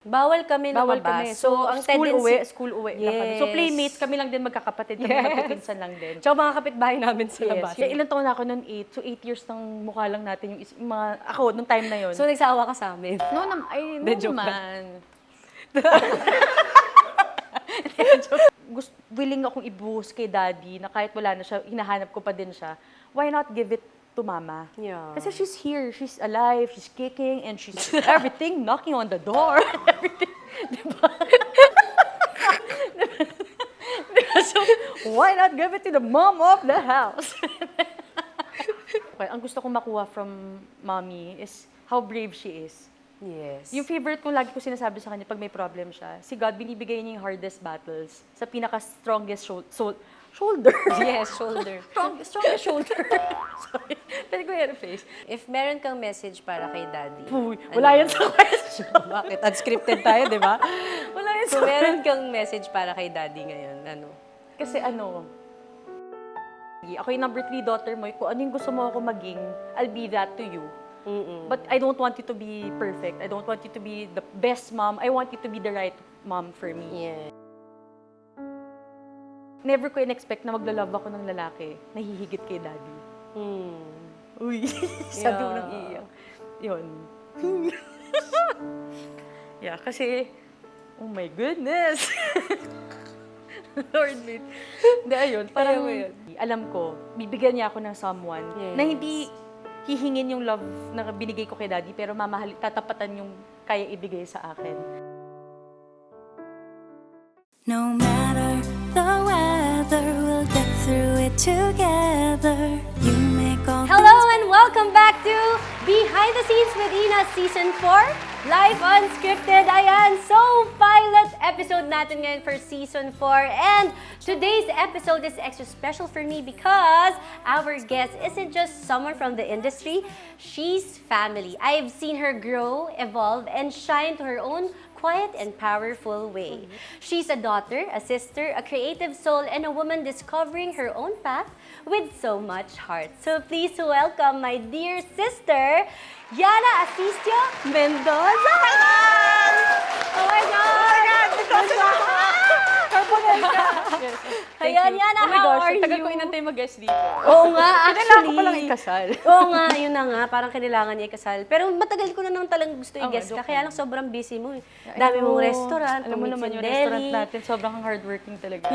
Bawal kami Bawal lumabas. kami. So, ang tendency, school uwi lang kami. So, Yes. playmates, kami lang din magkakapatid, kami Yes. magpipinsan lang din. Tsaka mga kapitbahay namin sa labas. Yes. Ilang taon na ako noon? 8. So, 8 years nang mukha lang natin yung mga, ako, nung time na yun. So, nagsawa ka sa amin. no joke naman. Willing akong ibuhos kay daddy na kahit wala na siya, hinahanap ko pa din siya. Why not give it to mama? Yeah. Kasi she's here, she's alive, she's kicking, and she's everything, knocking on the door, everything. Diba? So, why not give it to the mom of the house? Okay, ang gusto kong makuha from mommy is how brave she is. Yes. Yung favorite ko, lagi ko sinasabi sa kanya pag may problem siya, si God, binibigay niya yung hardest battles sa pinaka-strongest shoulder. Yes, shoulder. Strongest shoulder. Sorry. Pwede ko yan face. If meron kang message para kay daddy. Uy, ano wala yan yun? sa question. Bakit? Unscripted tayo, di ba? Wala yan sa So, meron kang message para kay daddy ngayon. Ano? Kasi ako yung number 3 daughter mo, kung ano yung gusto mo ako maging, I'll be that to you. But I don't want you to be perfect. I don't want you to be the best mom. I want you to be the right mom for me. Yeah. Never ko in-expect na maglalove ako ng lalaki na hihigit kay daddy. Uy, sabi mo nang iiyak. Yun. Yeah, kasi, oh my goodness. Lord, mate. Hindi, ayun. Parang, alam ko, bibigyan niya ako ng someone na hindi hihingin yung love na binigay ko kay daddy, pero tatapatan yung kaya ibigay sa akin. No matter the weather, we'll get through it together. You make all Hello and welcome back to Behind the Scenes with Ina Season 4. Live Unscripted. Ayan, so pilot episode natin ngayon for Season 4. And today's episode is extra special for me because our guest isn't just someone from the industry, she's family. I've seen her grow, evolve, and shine to her own quiet and powerful way. She's a daughter, a sister, a creative soul, and a woman discovering her own path with so much heart. So please welcome my dear sister, Yana Asistio Mendoza! Oh my God! Ayan, Yana, Oh my how gosh, are tagal you? ko inantay mag-guest dito. Oo nga, Kailangan actually. ko palang ikasal. Oo nga, yun na nga. Parang kailangan niya ikasal. Pero matagal ko na nang talagang gusto i-guest ka. joke Kaya lang sobrang busy mo. Dami mong restaurant, Alam mo naman yung restaurant natin, sobrang hardworking talaga.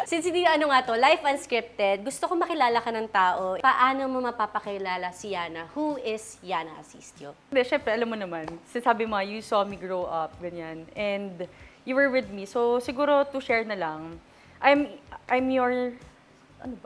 Since hindi nga to, Life Unscripted, gusto ko makilala ka ng tao. Paano mo mapapakilala si Yana? Who is Yana Asistio? Hindi, syempre, alam mo naman, sinasabi mo, you saw me grow up, ganyan. And you were with me. So, siguro to share na lang, I'm your,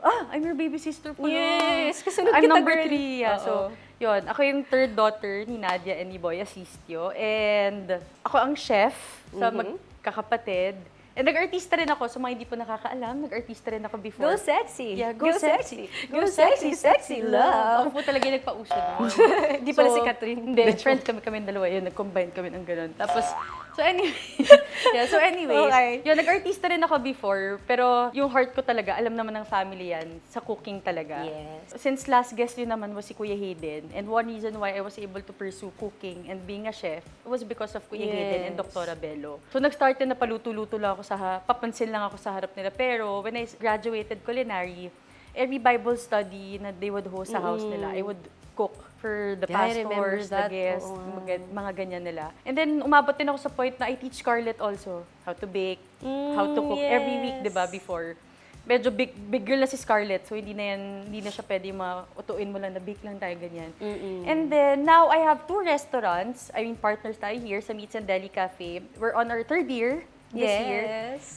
I'm your baby sister po. Yes, kasunod I'm kita, number girl. 3, yeah. Oo. So, yun, ako yung third daughter ni Nadia and ni Boy Asistio. And ako ang chef sa magkakapatid. And nag-artista rin ako, so mga hindi po nakakaalam, nag-artista rin ako before. Go sexy! Yeah, Go sexy! Go sexy, sexy Ako love! po talaga yung nagpauso doon. Di pala si Catherine. Hindi, friends kami dalawa yun, nag-combine kami ng ganun. Tapos, so anyway, Okay. yun, nag-artista rin ako before, pero yung heart ko talaga, alam naman ng family yan, sa cooking talaga. Yes. Since last guest yun naman was si Kuya Hayden, and one reason why I was able to pursue cooking and being a chef was because of Kuya Hayden and Dr. Bello. So nag-start na paluto-luto lang ako papansin lang ako sa harap nila. Pero when I graduated culinary, every Bible study na they would host sa house nila, I would cook for the Yeah, I remember pastors, the that. guests, Oo. mga ganyan nila. And then, umabot din ako sa point na I teach Scarlett also how to bake, how to cook. Every week, di ba, before. Medyo big girl na si Scarlett, so hindi na siya pwede utuin mo lang na bake lang tayo, ganyan. And then, now I have 2 restaurants. I mean, partners tayo here sa Meats and Deli Cafe. We're on our 3rd year this year.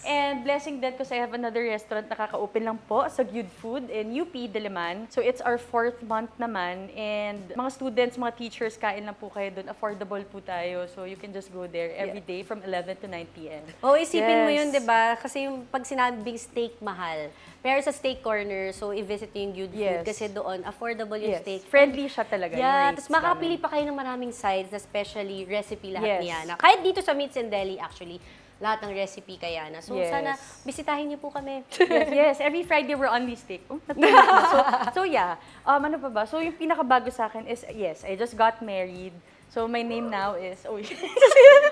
And blessing din kasi I have another restaurant na kaka-open lang po sa Good Food in UP, Diliman. So it's our 4th month naman. And mga students, mga teachers, kain lang po kayo doon. Affordable po tayo. So you can just go there every day from 11 to 9 p.m. Oo, isipin mo Yes. yun, di ba? Kasi yung pag sinabing steak mahal, pero sa steak corner, so i-visit yung Good Food Yes. kasi doon, affordable yung steak. Friendly siya talaga. Yeah, yung tapos rates makakapili namin. pa kayo ng maraming sides na specially recipe lahat Yes. ni Yana. Kahit dito sa Meats and Deli, actually, lahat ng recipe kay Yana. So Yes. sana bisitahin niyo po kami. Yes. Every Friday we're on steak. Oh, natulog na. So yeah. Ano pa ba? So yung pinakabago sa akin is, yes, I just got married. So my name now is,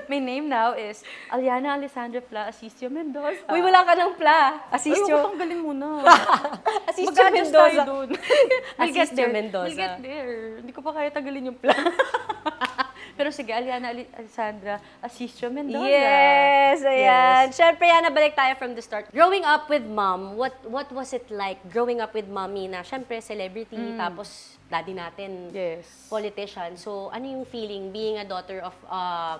my name now is Aliana Alessandra Pla Asisio Mendoza. Uy, wala ka ng pla. Ay, Asisio. huwag tanggalin muna. Asisio Mag-adjust Mendoza. tayo dun. We'll get Asisio there. Mendoza. We'll get there. Hindi ko pa kaya tagalin yung Pla. Pero sige, Aliana Alessandra Asisio Mendoza. Yes, ayan. Yes. Siyempre, yan, nabalik tayo from the start. Growing up with mom, what was it like growing up with mommy na, siyempre, celebrity, tapos daddy natin, Yes. politician. So, ano yung feeling being a daughter of a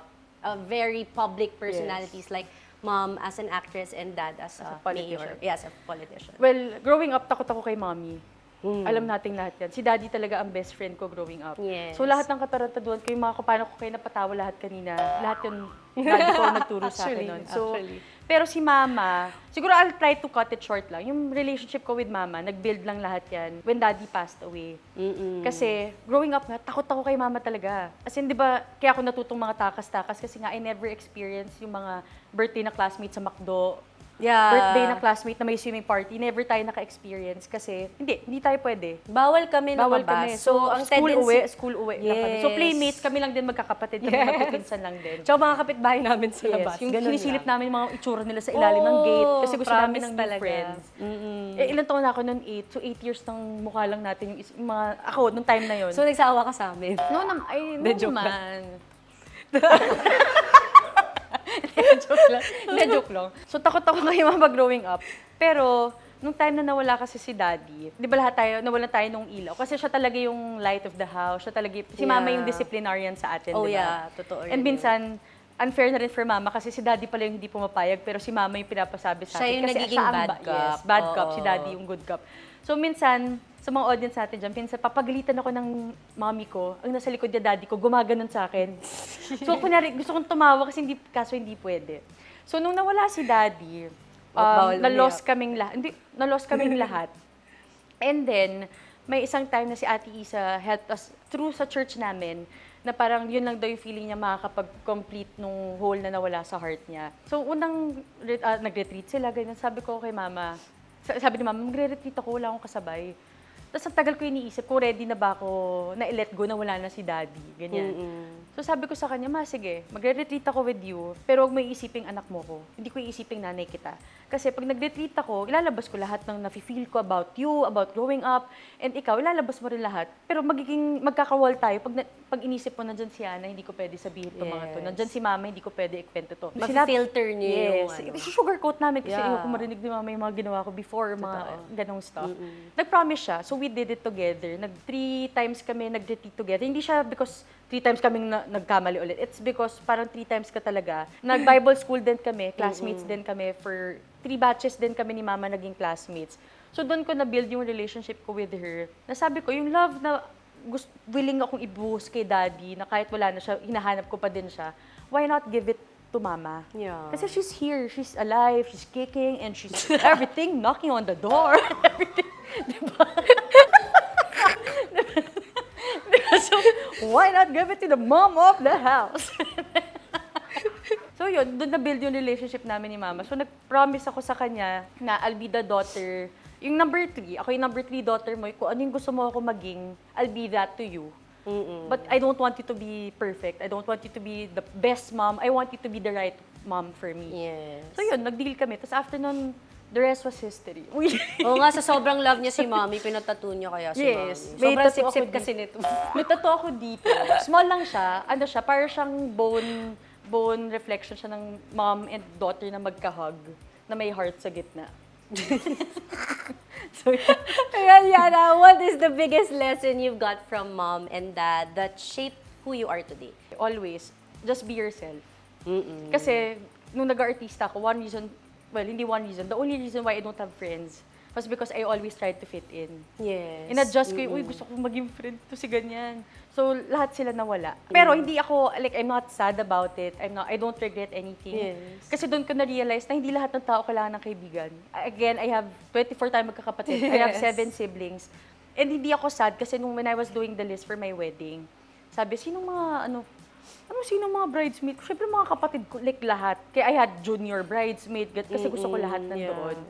very public personalities like mom as an actress and dad as a politician. mayor? Yes, a politician. Well, growing up, takot ako kay mommy. Alam nating lahat yan. Si daddy talaga ang best friend ko growing up. Yes. So lahat ng katarantaduhan ko, yung mga paano ko kayo napatawa lahat kanina, lahat yun, daddy ko ang nagturo sa akin nun. So, pero si mama, siguro I'll try to cut it short lang. Yung relationship ko with mama, nag-build lang lahat yan when daddy passed away. Kasi growing up nga, takot ako kay mama talaga. As in, di ba, kaya ako natutong mga takas-takas kasi nga I never experienced yung mga birthday na classmates sa McDo, Yeah. birthday na classmate na may swimming party, never tayo naka-experience kasi hindi tayo pwede. Bawal kami Bawal lumabas. kami. So, ang school uwi lang kami. So, Yes. playmates, kami lang din magkakapatid, kami Yes. magpipinsan lang din. Tsaka mga kapitbahay namin sa labas. Yung Ganun sinisilip lang. namin yung mga itsura nila sa ilalim ng gate kasi gusto namin promise ng new talaga. friends. Ilang taon na ako noon? 8. So, 8 years ng mukha lang natin yung mga, ako, nung time na yon. So, nagsawa ka sa amin. No De, joke naman. joke lang. So, takot ako kay mama growing up. Pero, nung time na nawala kasi si daddy, di ba lahat tayo, nawalan tayo nung ilaw. Kasi siya talaga yung light of the house. Siya talaga, si mama Yeah. yung disciplinarian sa atin, Oh di ba? yeah, totoo And yun. minsan, unfair na rin for mama kasi si daddy pala yung hindi pumapayag, pero si mama yung pinapasabi sa Siya atin. yung Kasi nagiging siya ang bad cop. Yes, bad cop. Si Oo. daddy yung good cop. So, minsan, sa mga audience natin dyan, minsan papagalitan ako ng mommy ko, ang nasa likod niya daddy ko, gumaganon sa akin. So, kunyari, gusto kong tumawa kasi kaso hindi pwede. So, nung nawala si daddy, Bawal na-lost umiyak. kaming lahat. Hindi, na-lost kaming lahat. And then, may isang time na si Ate Isa helped us through sa church namin na parang yun lang daw yung feeling niya makakapag-complete nung hole na nawala sa heart niya. So, unang nag-retreat sila, ganyan. Sabi ko kay mama, sabi ni mama, magre-retreat ako, wala akong kasabay. Tapos ang tagal ko iniisip kung ready na ba ako na i-let go na wala na si daddy. Ganyan. So sabi ko sa kanya, ma, sige, magre-retreat ako with you, pero huwag mo iisiping anak mo ko. Hindi ko iisiping nanay kita. Kasi pag nag-retreat ako, ilalabas ko lahat ng nafe-feel ko about you, about growing up, and ikaw, ilalabas mo rin lahat. Pero magkakawal tayo pag inisip mo, nandyan si Ana, hindi ko pwede sabihin itong mga to. Yes. Nandyan si Mama, hindi ko pwede ikwento to. Mafi-filter niyo yung Yes. ano. Sugarcoat namin kasi Yeah. ayoko marinig ni Mama yung mga ginawa ko before, mga ganong stuff. Nag-promise siya, so we did it together. 3 times kami nag-retreat together. Hindi siya because 3 times kaming nagkamali ulit. It's because parang 3 times ka talaga. Nag-Bible school din kami, classmates din kami for 3 batches din kami ni Mama naging classmates. So doon ko na-build yung relationship ko with her. Nasabi ko, yung love na willing akong ibuhos kay daddy, na kahit wala na siya, hinahanap ko pa din siya, why not give it to mama? Yeah. Kasi she's here, she's alive, she's kicking, and she's everything, knocking on the door, everything. Diba? So, why not give it to the mom of the house? So yun, doon na-build yung relationship namin ni mama. So nag-promise ako sa kanya na I'll be the daughter, yung number 3, ako yung number 3 daughter mo, kung ano yung gusto mo ako maging, I'll be that to you. But I don't want you to be perfect. I don't want you to be the best mom. I want you to be the right mom for me. Yes. So yun, nag-deal kami. Tapos after nun, the rest was history. Oo nga, sa sobrang love niya si Mommy, pinatattoo niya kaya si Yes. Mommy. May Sobrang tattoo ako sip-sip dito. kasi nito. May tattoo ako dito. Small lang siya. Ano siya, parang siyang bone reflection siya ng mom and daughter na magka-hug na may heart sa gitna. So, Ayan, Yana, what is the biggest lesson you've got from mom and dad that shaped who you are today? always, just be yourself. Kasi, nung nag-artista ako, hindi one reason, the only reason why I don't have friends was because I always tried to fit in. Yes. In-adjust ko yung, uy, gusto ko maging friend to si ganyan. So, lahat sila nawala. Pero hindi ako, I'm not sad about it. I don't regret anything. Yes. Kasi doon ko na-realize na hindi lahat ng tao kailangan ng kaibigan. Again, I have 24 tayong magkakapatid. I have 7 siblings. And hindi ako sad kasi when I was doing the list for my wedding, sabi, sinong mga bridesmaid? Siyempre mga kapatid ko, lahat. Kaya I had junior bridesmaid kasi gusto ko lahat nandoon.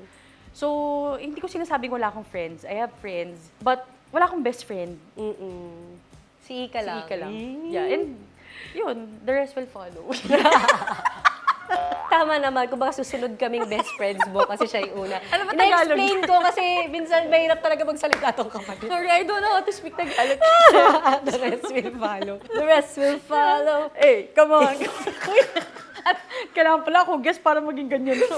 So, hindi ko sinasabing wala akong friends. I have friends. But, wala akong best friend. Si Ika lang. Si Ika lang. Yeah. And Yun, the rest will follow. Tama naman, kung baka susunod kaming best friends mo kasi siya yung una. Ano ba Tagalog? Na-explain ko kasi minsan mahirap talaga magsalita tong kapatid. Sorry, I don't know how to speak Tagalog. The rest will follow. The rest will follow. Hey, come on. At kailangan pala ako guess para maging ganyan. So,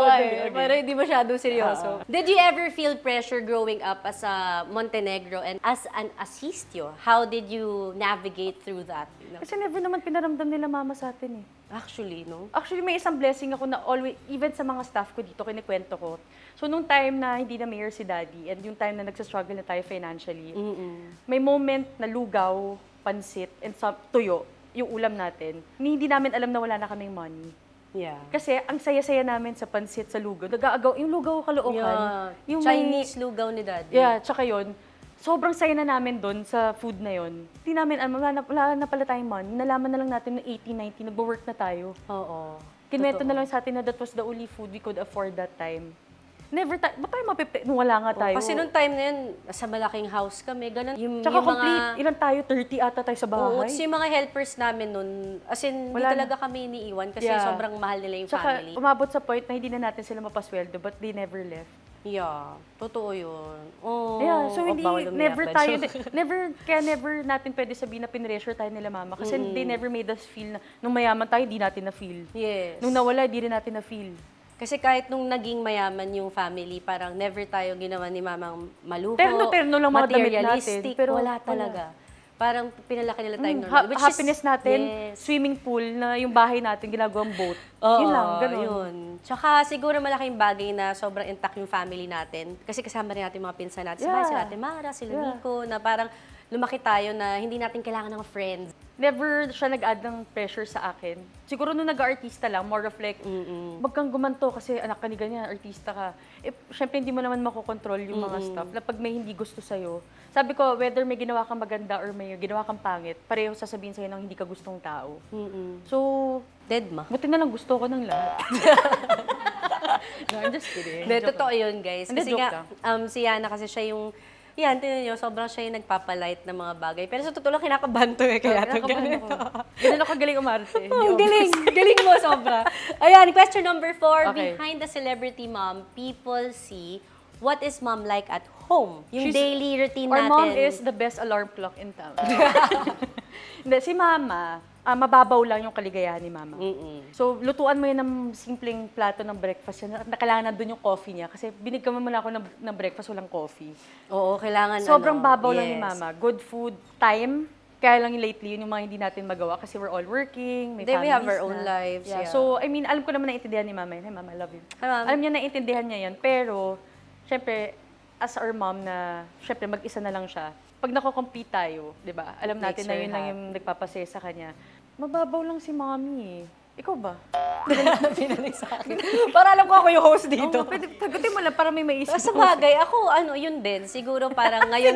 Okay, pero hindi masyadong seryoso. Did you ever feel pressure growing up as a Montenegro and as an asistio? How did you navigate through that? Kasi never naman pinaramdam nila mama sa atin eh. Actually, no? Actually, may isang blessing ako na always, even sa mga staff ko dito, kinikwento ko. So, nung time na hindi na mayor si daddy and yung time na nagsastruggle na tayo financially, may moment na lugaw, pansit, and some tuyo, yung ulam natin, hindi namin alam na wala na kaming money. Yeah. Kasi ang saya-saya namin sa pansit, sa lugaw. Nag-aagaw, yung lugaw Caloocan. Yeah. Yung Chinese lugaw ni daddy. Yeah, tsaka yun. Sobrang saya na namin doon sa food na yun. Hindi namin, wala na pala tayong money. Nalaman na lang natin na 18, 19, nagbo-work na tayo. Oo. Kinwento Totoo. na lang sa atin na that was the only food we could afford that time. Never tayo, ba't tayo nung wala nga tayo? Kasi nung time na yun, sa malaking house kami, ganun. Tsaka complete, ilan tayo? 30 ata tayo sa Oo, bahay. yung mga helpers namin nun, as in, hindi Wala talaga kami iniiwan kasi Yeah. sobrang mahal nila yung Tsaka family. umabot sa point na hindi na natin sila mapasweldo but they never left. Yeah, totoo yun. Oh, Yeah, so hindi, bawal umiyak never ba? tayo, kaya never natin pwede sabihin na pinressure tayo nila mama. Kasi they never made us feel na, nung mayaman tayo, di natin na-feel. Yes. Nung nawala, di rin natin na-feel. Kasi kahit nung naging mayaman yung family, parang never tayo ginawa ni mamang maluho, Terno-terno lang mga damit natin, materialistic, pero wala wala. talaga. Parang pinalaki nila tayong normal. Which Happiness is, natin, yes. swimming pool na yung bahay natin, ginagawang boat. Oo, yun lang, ganun. yun. Tsaka siguro malaking bagay na sobrang intact yung family natin. Kasi kasama rin natin mga pinsan natin. Yeah. Sila Ate Mara, sila Yeah. Nico, na parang lumaki tayo na hindi natin kailangan ng friends. Never siya nag-add ng pressure sa akin. Siguro nung nag-artista lang, more of like, wag kang gumanto kasi anak ka ni ganyan, artista ka. Eh, syempre hindi mo naman makokontrol yung mga stuff. Na pag may hindi gusto sa'yo, sabi ko, whether may ginawa kang maganda or may ginawa kang pangit, pareho sasabihin sa'yo ng hindi ka gustong tao. So, Dead ma. buti na lang gusto ko ng lahat. No, I'm just kidding. Hindi, Joke totoo yun, guys. Hindi, Kasi joke nga, si Yana kasi siya yung, yan, tinan nyo, sobrang siya yung nagpapalight ng mga bagay. Pero sa totoo lang, kinakabahan to eh, kaya ito Kinakabahan ganito. ako. Ganun ako galing umarte. Oh, galing! Galing mo, sobra. Ayan, question number 4. Okay. Behind the celebrity mom, people see, what is mom like at home? Yung She's- daily routine Our natin. mom is the best alarm clock in town. Hindi, si mama, mababaw lang yung kaligayahan ni mama. So, lutuan mo yun ng simpleng plato ng breakfast. Na kailangan nandun yung coffee niya. Kasi binigyan mo muna ako ng breakfast, walang coffee. Oo, kailangan Sobrang ano, babaw lang ni yes. mama. Good food, time. Kaya lang yung lately, yun yung mga hindi natin magawa kasi we're all working, may Then we families have our own na. lives, yeah. So, I mean, alam ko naman naiintindihan ni mama yun. Hey, mama, I love you. Hi, Mom. Alam niya naiintindihan niya yan. Pero, syempre, as our mom na, syempre, mag-isa na lang siya. Pag nako-complete tayo, di ba? Alam natin Makes na her yun lang yung nagpapasaya sa kanya. Mababaw lang si mommy eh. Ikaw ba? Pinalig sa akin. Para alam ko ako yung host dito. Oo, pwede, sagutin mo lang para may maisip Sa mo. bagay, ako, yun din. Siguro parang ngayon...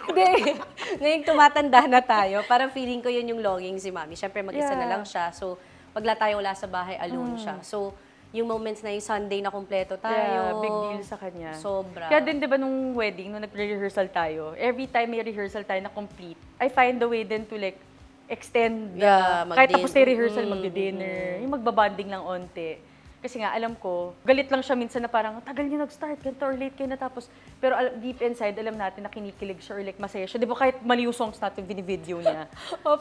Hindi. Ngayon tumatanda na tayo, parang feeling ko yun yung longing si mami. Siyempre, mag-isa na Yeah. lang siya. So, pagla tayo wala sa bahay, alone siya. So, yung moments na yung Sunday na kumpleto tayo. Yeah, big deal sa kanya. Sobra. Kaya din, di ba, nung wedding, nung nag-rehearsal tayo, every time may rehearsal tayo na complete, I find the way then to like, extend Yeah, kahit tapos na yung mag-din- rehearsal, magdi-dinner, yung magbabanding lang onte. Kasi nga, alam ko, galit lang siya minsan na parang, tagal niyo nag-start, ganito or late kayo natapos. Pero deep inside, alam natin na kinikilig siya or like masaya siya. Di ba kahit mali yung songs natin, binivideo niya.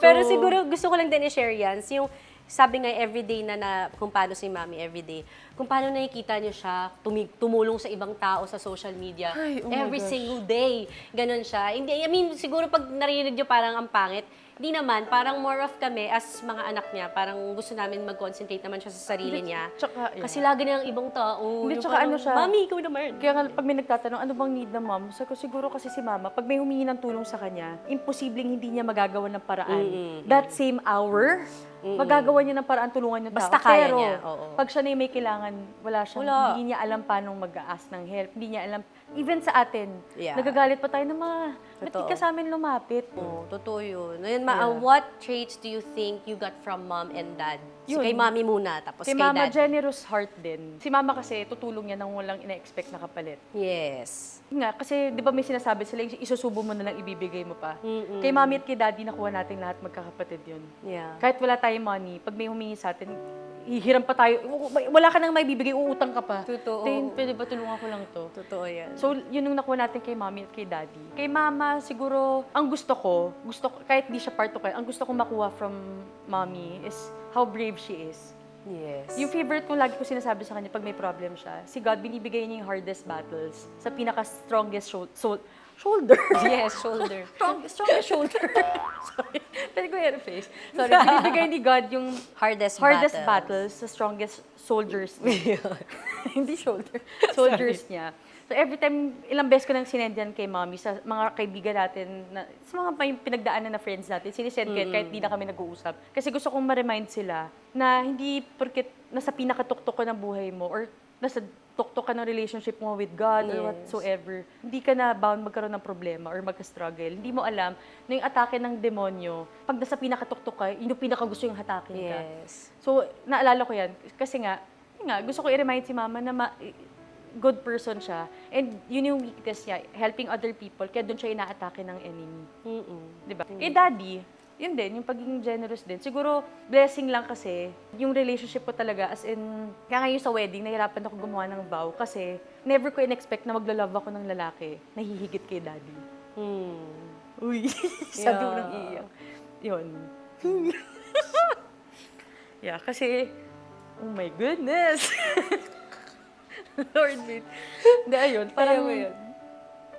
Pero So, siguro gusto ko lang din i-share yan. Yung sabi nga everyday na kung paano si mami everyday, kung paano nakikita niyo siya tumulong sa ibang tao sa social media Ay, oh my every gosh. single day. Ganon siya. Hindi, I mean, siguro pag narinig niyo parang ang pangit, hindi naman, parang more of kami as mga anak niya, parang gusto namin mag-concentrate naman siya sa sarili niya. Tsaka, yeah. Kasi lagi na ang ibang tao. Hindi, yung tsaka parang, ano siya, Mami, ikaw naman. Kaya nga, pag may nagtatanong, ano bang need ng mom? Sabi ko, siguro kasi si mama, pag may humingi ng tulong sa kanya, imposibleng hindi niya magagawa ng paraan. That same hour, magagawa niya ng paraan tulungan yung tao. Basta kaya Pero, niya, oo. pag siya na yung may kailangan, wala siyang, Wala. hindi niya alam paano mag-ask ng help. Hindi niya alam, even sa atin, Yeah. nagagalit pa tayo na ba't di Totoo. ka sa amin lumapit? Oo, totoo yun. Ayun, Yeah. what traits do you think you got from mom and dad Yun. kay mami muna, tapos Kay kay mama, daddy. generous heart din. Si mama kasi, tutulong niya nang walang ina-expect na kapalit. Yes. Yun nga, kasi di ba may sinasabi sila, isusubo mo na lang, ibibigay mo pa. Kay mami at kay daddy, nakuha natin lahat magkakapatid yun. Yeah. Kahit wala tayong money, pag may humingi sa atin, hihiram pa tayo. Wala ka nang may bibigay, uutang ka pa. Totoo. Then, pwede ba tulungan ko lang to? Totoo yan. So, yun yung nakuha natin kay mami at kay daddy. Kay mama, siguro, ang gusto ko, kahit di siya part of it, ang gusto ko makuha from mommy is how brave she is. Yes. Yung favorite kong lagi ko sinasabi sa kanya pag may problem siya, si God, binibigay niya yung hardest battles sa pinaka-strongest shoulder. Yes, shoulder. Strongest shoulder. Sorry. Pwede ko i-face. Sorry, binibigay ni God yung Hardest battles sa strongest soldiers niya. Hindi shoulder. Soldiers niya. So every time, ilang beses ko nang sinendyan kay mommy sa mga kaibigan natin, sa mga may pinagdaanan na friends natin, sinisend ko yan kahit di na kami nag-uusap. Kasi gusto kong ma-remind sila na hindi porket nasa pinakatuktok ko ng buhay mo or nasa tuktok ka ng relationship mo with God or whatsoever, hindi ka na bound magkaroon ng problema or magka-struggle. Hindi mo alam na yung atake ng demonyo, pag nasa pinakatuktok ka, yun yung pinakagusto yung hatakin ka. Yes. So, naalala ko yan. Kasi nga, gusto ko i-remind si mama na good person siya. And yun yung weakness niya, helping other people, kaya doon siya inaatake ng enemy. Diba? Kay daddy, yun din, yung pagiging generous din. Siguro, blessing lang kasi, yung relationship ko talaga, as in, kaya ngayon sa wedding, nahirapan ako gumawa ng vow kasi never ko in-expect na maglalove ako ng lalaki na hihigit kay daddy. Uy, sabi mo nang iiyak. Yun. Yeah, kasi, oh my goodness. Lord, wait. Hindi, ayun, parang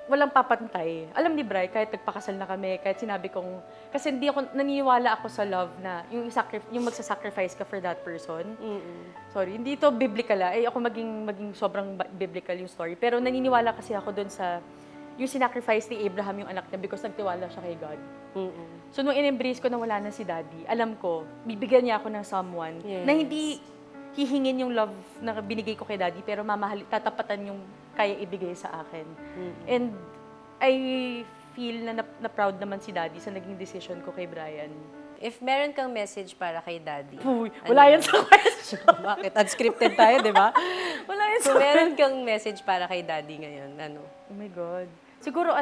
walang papantay. Alam ni Bri, kahit nagpakasal na kami, kahit sinabi kong, kasi naniniwala ako sa love na yung magsasacrifice ka for that person. Sorry, hindi ito biblical ako maging sobrang biblical yung story. Pero naniniwala kasi ako dun sa, yung sinacrifice ni Abraham yung anak niya because nagtiwala siya kay God. So, nung in-embrace ko na wala na si daddy, alam ko, bibigyan niya ako ng someone na hindi hihingin yung love na binigay ko kay daddy, pero tatapatan yung kaya ibigay sa akin. And I feel na proud naman si daddy sa naging decision ko kay Brian. If meron kang message para kay daddy. Uy, wala yan sa question. Bakit? Unscripted tayo, di ba? Wala yan sa Kung meron kang message para kay daddy ngayon, ano? Oh my God. Siguro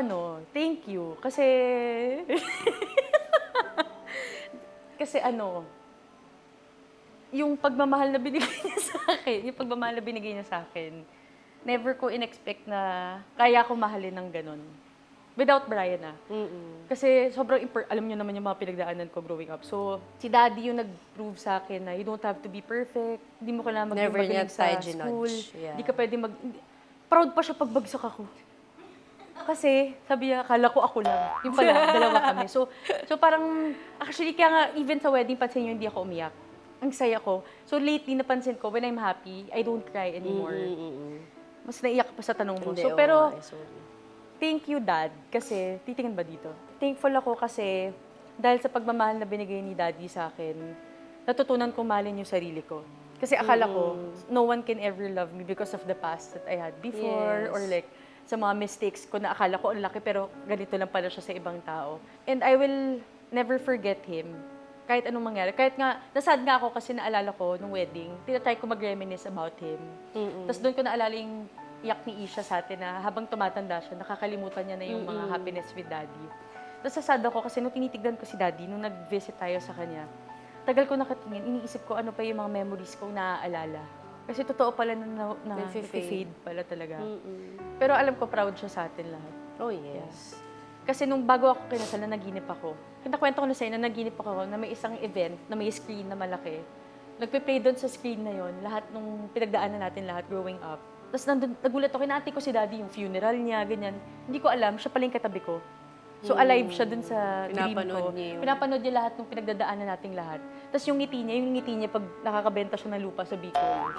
thank you. Kasi, yung pagmamahal na binigay niya sa akin, never ko in-expect na kaya ko mahalin ng ganun. Without Brian Kasi sobrang alam niyo naman yung mga pinagdaanan ko growing up. So, si daddy yung nag-prove sa akin na you don't have to be perfect. Hindi mo kailangan maging Never niya magaling sa tayo school. ginudge. Yeah. Hindi ka pwede proud pa siya pag bagsak ako. Kasi, sabi niya, akala ko ako lang. Yung pala, dalawa kami. So parang, actually, kaya nga, even sa wedding, pansin niyo, hindi ako umiyak. Ang saya ko. So, lately, napansin ko, when I'm happy, I don't cry anymore. Mas naiyak pa sa tanong mo. Hindi, So, pero, sorry. thank you, Dad. Kasi, titingin ba dito? Thankful ako kasi, dahil sa pagmamahal na binigay ni Daddy sa akin, natutunan kong mahalin yung sarili ko. Kasi akala ko, no one can ever love me because of the past that I had before, or like, sa mga mistakes ko na akala ko ang laki pero ganito lang pala siya sa ibang tao. And I will never forget him. Kahit anong mangyari. Kahit nga, nasad nga ako kasi naalala ko nung wedding, tinatry ko mag-reminisce about him. Tapos doon ko naalala yung iyak ni Isha sa atin na habang tumatanda siya, nakakalimutan niya na yung mga happiness with daddy. Tapos nasad ako kasi nung tinitignan ko si daddy, nung nag-visit tayo sa kanya, tagal ko nakatingin, iniisip ko ano pa yung mga memories kong naaalala. Kasi totoo pala na fade pala talaga. Pero alam ko, proud siya sa atin lahat. Oh, yes. Kasi nung bago ako kinasal, naginip ako. Kinakwento ko na sa'yo na naginip ako na may isang event na may screen na malaki. Nagpe-play doon sa screen na yon lahat nung pinagdaanan natin lahat growing up. Tapos nagulat ako, kinati ko si daddy yung funeral niya, ganyan. Hindi ko alam, siya pala yung katabi ko. So alive siya dun sa dream ko. Pinapanood niya lahat ng pinagdadaanan nating lahat. Tapos yung ngiti niya pag nakakabenta siya ng lupa sa Bicol.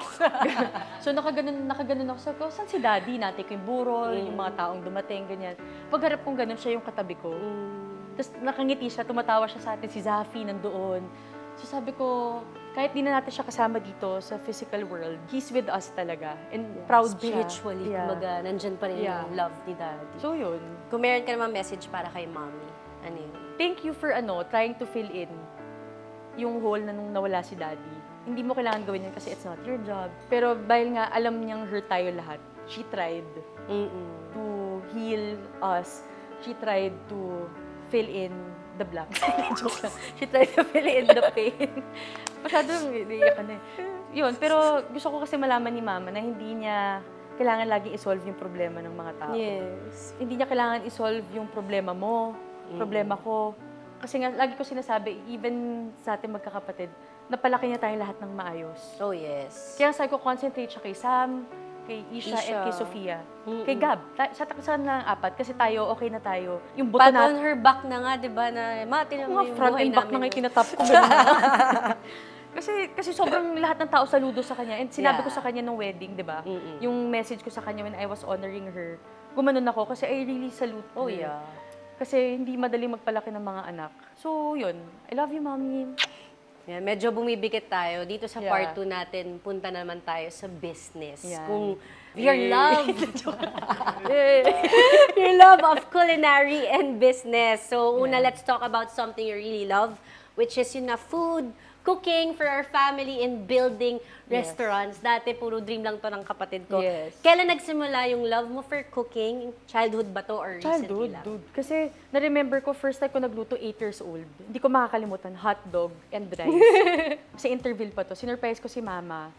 So nakaganon ako. Sabi ko, saan si daddy? Natay ko yung burol, yung mga taong dumating, ganyan. Pagharap kong ganun, siya yung katabi ko. Tapos nakangiti siya, tumatawa siya sa atin, si Zafi nandoon. So sabi ko, kahit di na natin siya kasama dito sa physical world, he's with us talaga. And proud Spiritually, siya. kumbaga, nandyan pa rin yung love ni daddy. So yun. Kung meron ka naman message para kay mommy, ano yun? Thank you for trying to fill in yung hole na nung nawala si daddy. hindi mo kailangan gawin yan kasi it's not your job. Pero dahil nga alam niyang hurt tayo lahat, she tried to heal us. She tried to fill in the blanks. Joke lang. She tried to fill in the pain. Masyadong iiyak ka na eh. Yun, pero gusto ko kasi malaman ni Mama na hindi niya kailangan laging isolve yung problema ng mga tao. Yes. Hindi niya kailangan isolve yung problema mo, problema ko. Kasi nga, lagi ko sinasabi, even sa ating magkakapatid, napalaki niya tayong lahat ng maayos. Oh, yes. Kaya sabi ko, concentrate siya kay Sam, kay Isha, and kay Sofia. Kay Gab. Sa ng apat, kasi tayo, okay na tayo. Yung buto Pat natin. on her back na nga, di ba, na tinan mo Mga yung front buhay and back na namin. nga tinatap ko. ganun. kasi sobrang lahat ng tao saludo sa kanya. And sinabi ko sa kanya nung wedding, di ba? Yung message ko sa kanya when I was honoring her, gumanon ako kasi I really salute her. Oh, yeah. Kasi hindi madaling magpalaki ng mga anak. So, yun. I love you, Mommy. Yeah, medyo bumibigit tayo. Dito sa Yeah. part 2 natin, punta naman tayo sa business. Yan. Kung your love, Eh. your love of culinary and business. So, una, Yeah. let's talk about something you really love, which is yun na food, cooking for our family, and building Yes. restaurants. Dati, puro dream lang to ng kapatid ko. Yes. Kailan nagsimula yung love mo for cooking? Childhood ba to or recently Childhood, lang? dude. Kasi na-remember ko, first time ko nagluto, 8 years old. Hindi ko makakalimutan, hot dog and rice. Sa Interville pa to. Sinurprise ko si Mama,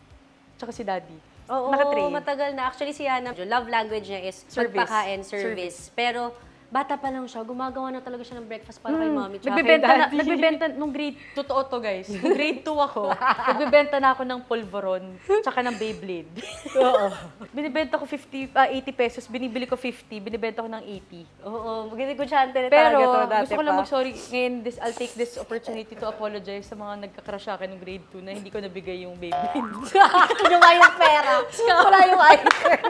tsaka si Daddy. Oo, Naka-tray. matagal na. Actually, si Hannah, love language niya is Service. pagpakain, service. Pero, bata pa lang siya, gumagawa na talaga siya ng breakfast para kay mommy tsaka kay Nagbebenta, nung grade, totoo to guys, nung grade 2 ako, nagbebenta na ako ng polvoron, tsaka ng Beyblade. Oo. Binibenta ko 80 pesos, binibili ko 50, binibenta ko ng 80. Oo, ginigudyante na Pero talaga to dati gusto ko lang pa. mag-sorry, ngayon I'll take this opportunity to apologize sa mga nagka-crush sa akin nung grade 2 na hindi ko nabigay yung Beyblade. Kinuha yung pera. Wala yung item.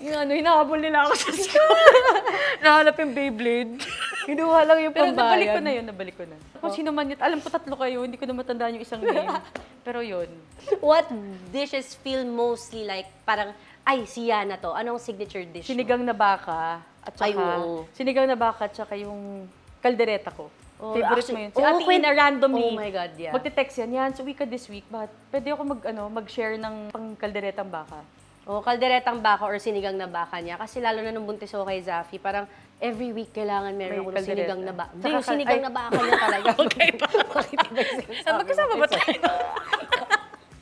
Yung ano, hinahabol nila ako sa school. Nahanap yung Beyblade. Kinuha lang yung Pero pambayad. nabalik ko na. Kung sino man yun, alam ko 3 kayo, hindi ko na matandaan yung isang name. Pero yun. What dishes feel mostly like parang, ay, siya na to. Anong signature dish mo? Sinigang na baka, at Ay, saka, oo. sinigang na baka, at saka yung kaldereta ko. Oh, Favorite actually, mo yun. Si Ate Ina randomly. Oh my God, yeah. Magte-text yan, suwi ka this week, but pwede ako mag-share ng pang kalderetang baka. O, kalderetang baka or sinigang na baka niya. Kasi lalo na nung buntis ako kay Zafi, parang every week kailangan meron May ako ng kaldereta. sinigang na baka. Hindi, Tsaka yung sinigang ay- na baka niya talaga. Okay ba? Bakit iba yung sinasabi Magkasama mo? ba tayo?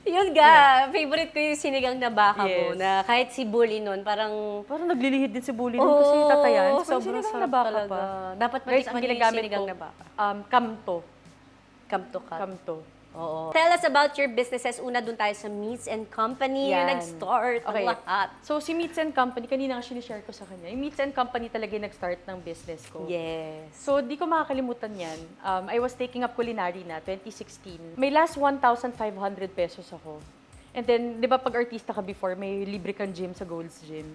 Yun ga, favorite ko yung sinigang na baka mo. Yes. Na kahit si Bully nun, parang... Parang naglilihid din si Bully nun kasi tatayan. So, sobrang sinigang na sarap baka talaga. pa. Dapat Guys, matikman ang niyo yung ginagamit sinigang ko, na baka. kamto. Come to cut. Kamto. Oo. Tell us about your businesses. Una, dun tayo sa Meats and Company. Yung Yan. nag-start ang Okay. lahat. So, si Meats and Company, kanina nga sinishare ko sa kanya. Yung Meats and Company talaga yung nag-start ng business ko. Yes. So, di ko makakalimutan yan. I was taking up culinary na, 2016. May last 1,500 pesos ako. And then, di ba pag artista ka before, may libre kang gym sa Gold's Gym.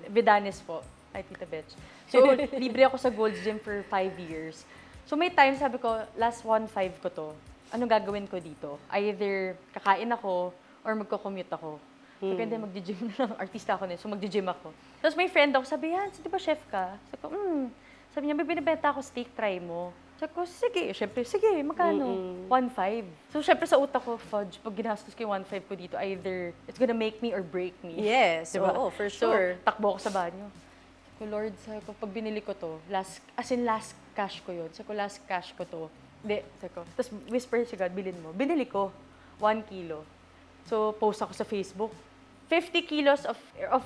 Vidanes po. Ay, Tita Betch. So, libre ako sa Gold's Gym for 5 years. So, may time, sabi ko, last 1,500 ko to. Anong gagawin ko dito? Either kakain ako or magko-commute ako. Sabi ko, hindi, mag-gym na lang. Artista ako na, so mag-gym ako. Tapos may friend ako, sabi, yan, di ba chef ka? Sabi ko, Sabi niya, may binibenta ako steak, try mo. Sabi ko, sige. Siyempre, sige, magkano? 1,500. So, siyempre sa utak ko, fudge, pag ginastos ko yung 1,500 ko dito, either it's gonna make me or break me. Yes, Diba? oo, for So, sure. takbo ako sa banyo. Sabi ko, Lord, sabi ko, pag binili ko to, last cash ko yun. Sabi ko, last cash ko to. Hindi, sabi ko. Tapos whisper si God, bilhin mo. Binili ko, 1 kilo. So, post ako sa Facebook. 50 kilos of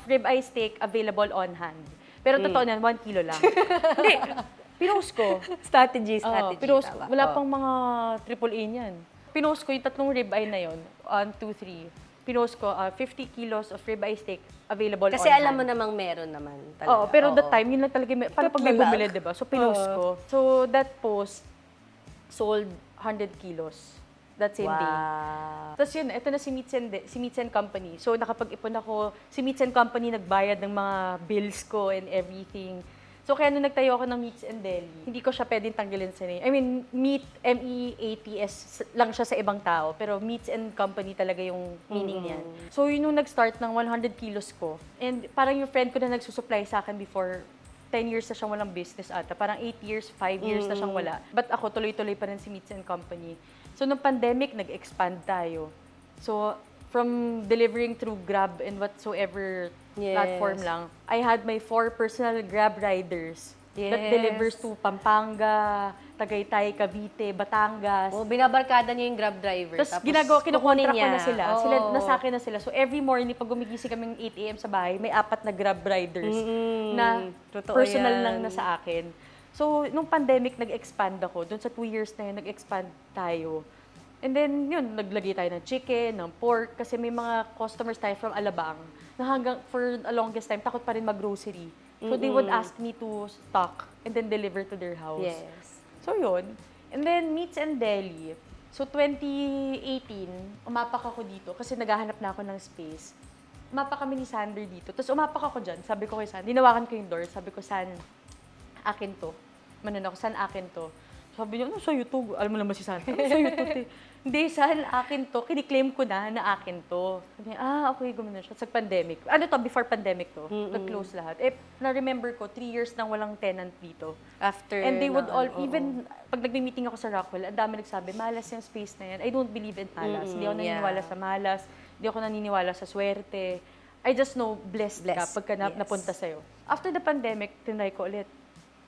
ribeye steak available on hand. Pero totoo na, 1 kilo lang. Hindi, pinost ko. Strategy. Pinost ko. tama. Wala Oo. pang mga AAA niyan. Pinost ko yung 3 ribeye na yun, 1, 2, 3. Pinost ko, 50 kilos of ribeye steak available Kasi on alam mo hand. namang meron naman talaga. Oo, pero that Oo. time, yun lang talaga, parang pag may Tatlo lang. bumili, di ba? So, pinost ko. So, that post sold 100 kilos that same day. Wow. Tapos yun, ito na si Meats and Company. So, nakapag-ipon ako, si Meats and Company nagbayad ng mga bills ko and everything. So, kaya nung nagtayo ako ng Meats and Deli, hindi ko siya pwedeng tanggalin sa name. I mean, Meat, M-E-A-T-S lang siya sa ibang tao, pero Meats and Company talaga yung meaning niyan. So, yun nung nag-start ng 100 kilos ko. And parang yung friend ko na nagsusupply sa akin before, 10 years na siyang walang business ata. Parang 8 years, 5 years na siyang wala. But ako, tuloy-tuloy pa rin si Meats and Company. So, nung pandemic, nag-expand tayo. So, from delivering through Grab and whatsoever platform lang, I had my 4 personal Grab riders that delivers to Pampanga, Tagaytay, Cavite, Batangas. Oh, binabarkada niya yung Grab driver. Tapos kinukontract ko na sila. Oo. Sila, nasa akin na sila. So every morning, pag gumigising kaming 8 a.m. sa bahay, may 4 na Grab riders na Totoo personal yan. lang na sa akin. So, nung pandemic, nag-expand ako. Doon sa 2 years na yun, nag-expand tayo. And then, yun, naglagay tayo ng chicken, ng pork, kasi may mga customers tayo from Alabang na hanggang for a longest time, takot pa rin mag-grocery. So, they would ask me to stock and then deliver to their house. Yes. So, yun. And then, Meats and Deli. So, 2018, umapak ako dito kasi naghahanap na ako ng space. Umapak kami ni Sander dito. Tapos umapak ako dyan. Sabi ko kay San, dinawakan ko yung door. Sabi ko, San, akin to. Manon ako, San, akin to. Sabi niya, ano sa'yo to? Alam mo naman si San, ano sa'yo to? Hindi, San, akin to. Kiniklaim ko na akin to. Sabi niya, okay, gumana siya. Sa pandemic. Ano to, before pandemic to. Nag-close lahat. Eh, na-remember ko, 3 years nang walang tenant dito. After And they would all, oo. even pag nag-meeting ako sa Rockwell, ang dami nagsabi, malas yung space na yan. I don't believe in malas. Hindi ako naniniwala sa malas. Hindi ako naniniwala sa swerte. I just know, blessed ka pagka napunta sa'yo. After the pandemic, tinry ko ulit.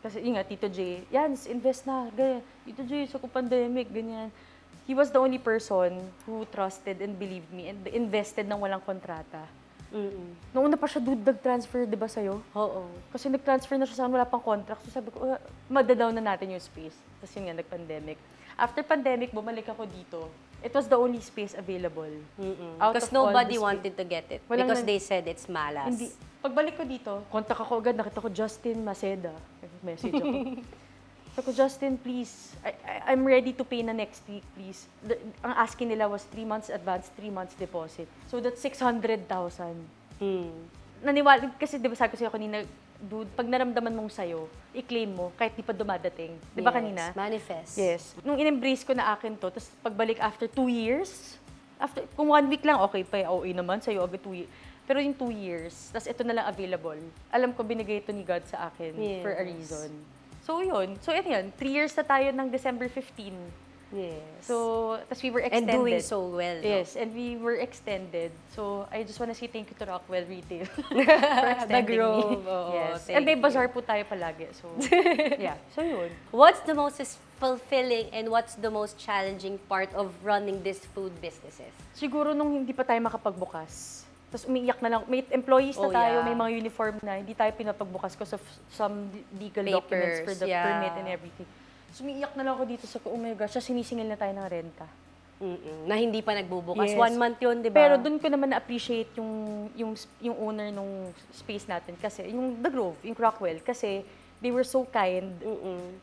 Kasi yun nga, Tito J, Yans, invest na, ganyan. Tito J, sa pandemic, ganyan. He was the only person who trusted and believed me and invested ng walang kontrata. Noong una pa siya, dude, nag-transfer, di ba sa'yo? Oo. Kasi nag-transfer na siya sa akin, wala pang contract. So sabi ko, madadown na natin yung space. Tapos yun nga, nag-pandemic. After pandemic, bumalik ako dito. It was the only space available. Out Because of all nobody the space. wanted to get it. Walang Because nag- they said it's malas. Hindi. Pagbalik ko dito, kontak ako agad, nakita ko Justin Maceda. Message ako. Sabi ko, Justin, please, I'm ready to pay na next week, please. Ang asking nila was 3 months advance, 3 months deposit. So that's 600,000. Naniwala, kasi di ba sabi ko sa'yo kanina, dude, pag naramdaman mong sayo, i-claim mo kahit di pa dumadating. Di ba kanina? Manifest. Yes. Nung in-embrace ko na akin to, tapos pagbalik after 2 years, kung 1 week lang, okay pa, OA naman, sa'yo agad 2 years. Pero yung 2 years, tapos ito na lang available. Alam ko, binigay ito ni God sa akin for a reason. So yun. So ito yun, 3 years na tayo ng December 15. Yes. So, tapos we were and extended. doing so well. No? Yes, and we were extended. So, I just want to say thank you to Rockwell Retail for The extending Grove. me. Oo, Yes. thank And may you. bazaar po tayo palagi. So, yeah. So, yun. What's the most fulfilling and what's the most challenging part of running these food businesses? Siguro nung hindi pa tayo makapagbukas. Tapos umiiyak na lang. May employees na tayo, may mga uniform na, hindi tayo pinapagbukas because of some legal documents for the permit and everything. So, umiiyak na lang ako dito sa, oh my gosh, sinisingil na tayo ng renta. Na hindi pa nagbubukas. Yes. 1 month yun, di ba? Pero doon ko naman na-appreciate yung owner nung space natin kasi, yung The Grove, yung Rockwell, kasi they were so kind.